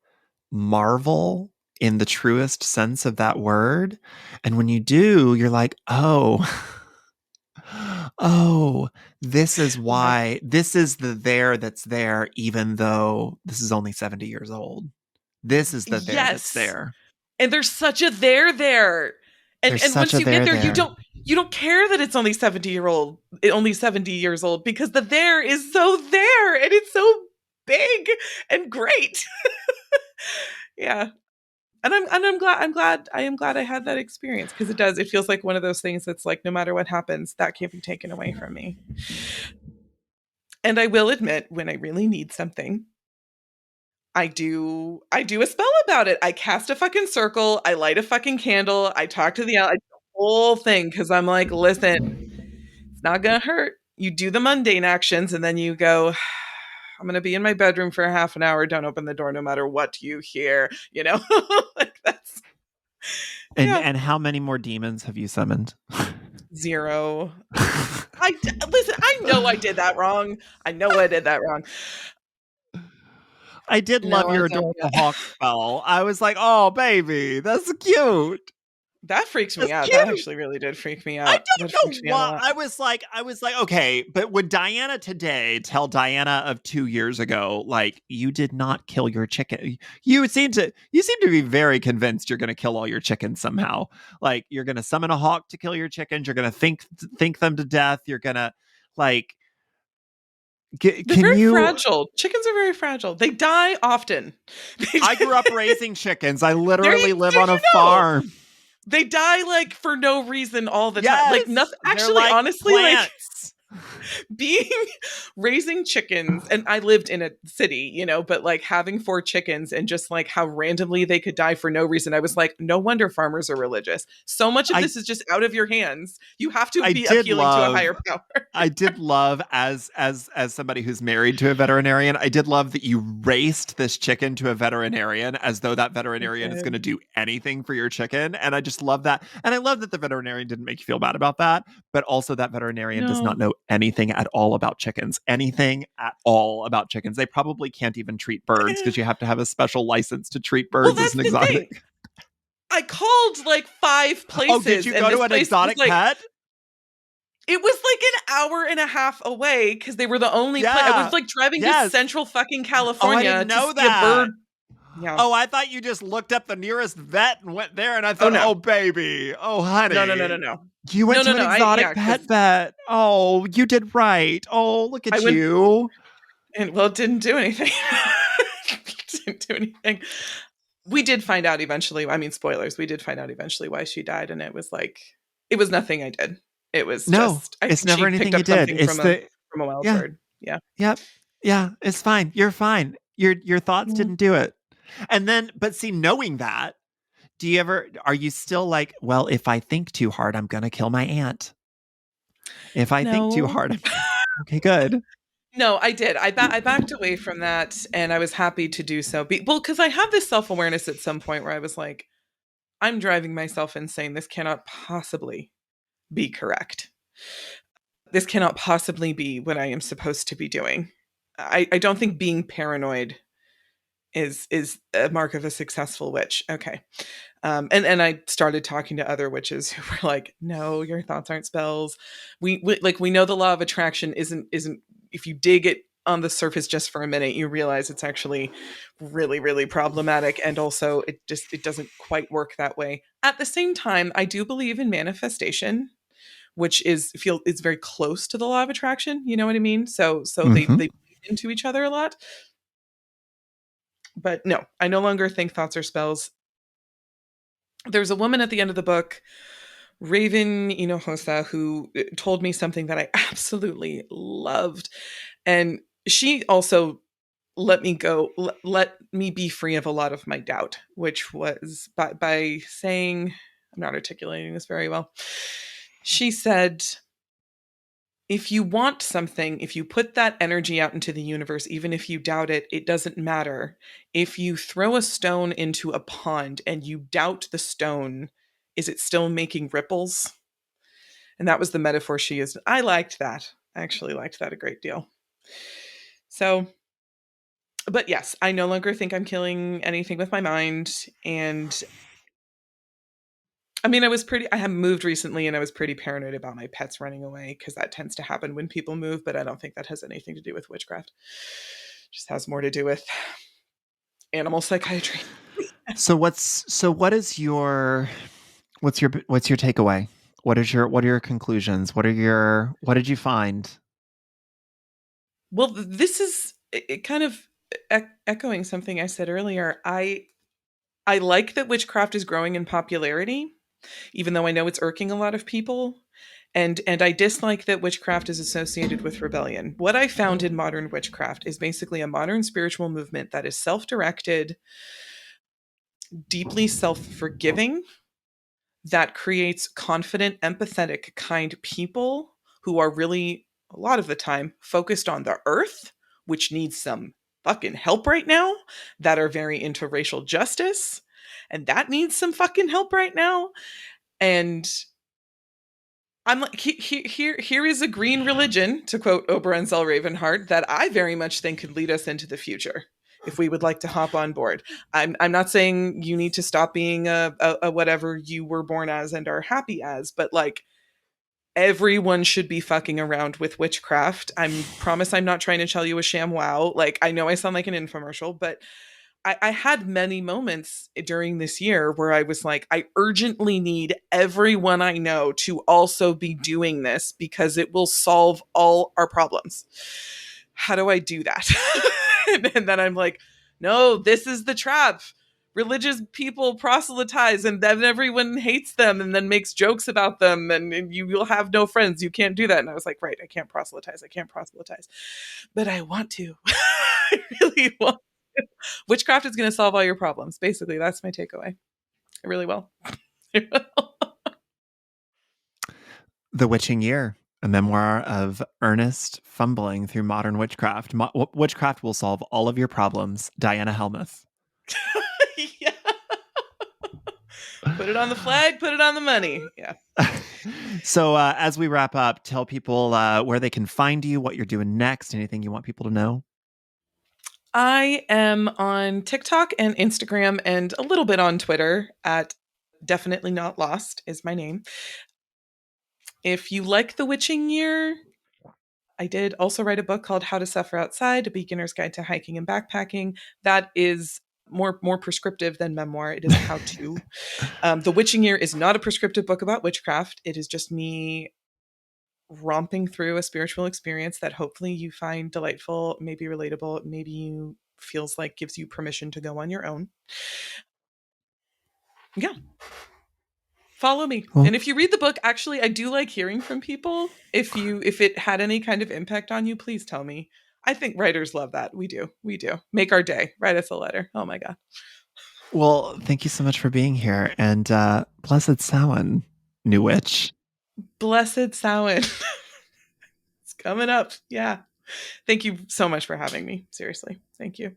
marvel in the truest sense of that word. And when you do, you're like, oh, oh, this is Right. why, this is the there that's there, even though this is only 70 years old. This is the there that's Yes. there. And there's such a there. And There's and such once a you get there there, you there. don't care that it's only 70 years old, because the there is so there and it's so big and great. Yeah. And I am glad I had that experience, because it feels like one of those things that's like, no matter what happens, that can't be taken away from me. And I will admit, when I really need something, I do a spell about it. I cast a fucking circle, I light a fucking candle, I talk to the whole thing, because I'm like, listen, it's not gonna hurt. You do the mundane actions, and then you go, I'm gonna be in my bedroom for half an hour. Don't open the door, no matter what you hear. You know, like that's And yeah, and how many more demons have you summoned? zero. Listen. I know I did that wrong. I know I did that wrong. I did love No, I your don't adorable yet. hawk spell. I was like, oh baby, that's cute. That freaks me That's out. That cute. actually really did freak me I out. That don't freaks know me out a why. lot. I was like, okay, but would Diana today tell Diana of 2 years ago, like, you did not kill your chicken? You seem to be very convinced you're going to kill all your chickens somehow. Like, you're going to summon a hawk to kill your chickens. You're going to think them to death. You're going to like. They're Can very you? fragile. Chickens are very fragile. They die often. I grew up raising chickens. I literally live There on a you know. farm. They die like for no reason all the time. Like Yes, nothing. they're Actually, like honestly, like plants. being raising chickens, and I lived in a city, but like having 4 chickens and just like how randomly they could die for no reason. I was like, no wonder farmers are religious. So much of I this is just out of your hands. You have to I be did appealing to a love higher power. I did love as somebody who's married to a veterinarian, I did love that you raced this chicken to a veterinarian as though that I veterinarian is going to did. do anything for your chicken. And I just love that. And I love that the veterinarian didn't make you feel bad about that, but also that veterinarian does not No. know anything at all about chickens. Anything at all about chickens. They probably can't even treat birds because you have to have a special license to treat Well, birds as that's an the exotic. thing. I called like 5 Oh, did places, you and go to this an place was exotic like, pet? it was like an hour and a half away, because they were the only place. I was Yeah. like driving to Yes. central fucking Oh, I California didn't to know see a that. bird. Yeah. Oh, I thought you just looked up the nearest vet and went there, and I Oh thought, no. oh, baby. Oh, No, no, no, honey. no, no. You went No, no, to an no. exotic Yeah, pet because vet. Oh, you did right. Oh, look I at went, you. and well, it didn't do anything. Didn't do anything. We did find out eventually. I mean, spoilers. We did find out eventually why she died, and it was like, it was nothing I did. It was No, just, I it's think never she picked anything you up did. something It's from a the, wild yeah, bird. Yeah. yep, yeah, it's fine. You're fine. Your thoughts Yeah. didn't do it. And then, but see, knowing that, are you still like, well, if I think too hard, I'm going to kill my aunt? If I think too No. hard, okay, good. No, I did. I backed away from that, and I was happy to do so. Well, because I have this self awareness at some point where I was like, I'm driving myself insane. This cannot possibly be correct. This cannot possibly be what I am supposed to be doing. I don't think being paranoid is a mark of a successful witch. Okay. And I started talking to other witches who were like, no, your thoughts aren't spells. We know the law of attraction isn't if you dig it on the surface just for a minute, you realize it's actually really, really problematic. And also it doesn't quite work that way. At the same time, I do believe in manifestation, which is very close to the law of attraction. You know what I mean? So Mm-hmm. they bleed into each other a lot. But no, I no longer think thoughts are spells. There's a woman at the end of the book, Raven Inohosa, who told me something that I absolutely loved. And she also let me be free of a lot of my doubt, which was by saying, I'm not articulating this very well. She said, if you want something, if you put that energy out into the universe, even if you doubt it, it doesn't matter. If you throw a stone into a pond and you doubt the stone, is it still making ripples? And that was the metaphor she used. I liked that. I actually liked that a great deal. So, but yes, I no longer think I'm killing anything with my mind. And I mean, I have moved recently, and I was pretty paranoid about my pets running away, because that tends to happen when people move, but I don't think that has anything to do with witchcraft. It just has more to do with animal psychiatry. What is your what's your takeaway? What are your conclusions? What did you find? Well, this is it kind of echoing something I said earlier. I like that witchcraft is growing in popularity, even though I know it's irking a lot of people. And I dislike that witchcraft is associated with rebellion. What I found in modern witchcraft is basically a modern spiritual movement that is self-directed, deeply self-forgiving, that creates confident, empathetic, kind people who are really, a lot of the time, focused on the earth, which needs some fucking help right now, that are very into racial justice, and that needs some fucking help right now. And I'm like, here is a green religion, to quote Oberon Zell Ravenheart, that I very much think could lead us into the future if we would like to hop on board. I'm not saying you need to stop being a whatever you were born as and are happy as, but like everyone should be fucking around with witchcraft. I promise I'm not trying to tell you a sham wow. Like I know I sound like an infomercial, but I had many moments during this year where I was like, I urgently need everyone I know to also be doing this because it will solve all our problems. How do I do that? And then I'm like, no, this is the trap. Religious people proselytize and then everyone hates them and then makes jokes about them and you will have no friends. You can't do that. And I was like, right, I can't proselytize. I can't proselytize. But I want to. I really want. Witchcraft is going to solve all your problems. Basically, that's my takeaway. It really will. The Witching Year, a memoir of earnest fumbling through modern witchcraft. Witchcraft will solve all of your problems. Diana Helmuth. Yeah. Put it on the flag, put it on the money. Yeah. So, as we wrap up, tell people where they can find you, what you're doing next, anything you want people to know. I am on TikTok and Instagram and a little bit on Twitter at Definitely Not Lost is my name. If you like The Witching Year, I did also write a book called How to Suffer Outside, A Beginner's Guide to Hiking and Backpacking. That is more prescriptive than memoir. It is a how-to. The Witching Year is not a prescriptive book about witchcraft. It is just me romping through a spiritual experience that hopefully you find delightful, maybe relatable, maybe you feels like gives you permission to go on your own. Yeah. Follow me. Well, And if you read the book, actually I do like hearing from people. If it had any kind of impact on you, please tell me. I think writers love that. We do. We do. Make our day. Write us a letter. Oh my god. well, thank you so much for being here. And blessed Samhain, new witch. Blessed Samhain. It's coming up. Yeah. Thank you so much for having me. Seriously. Thank you.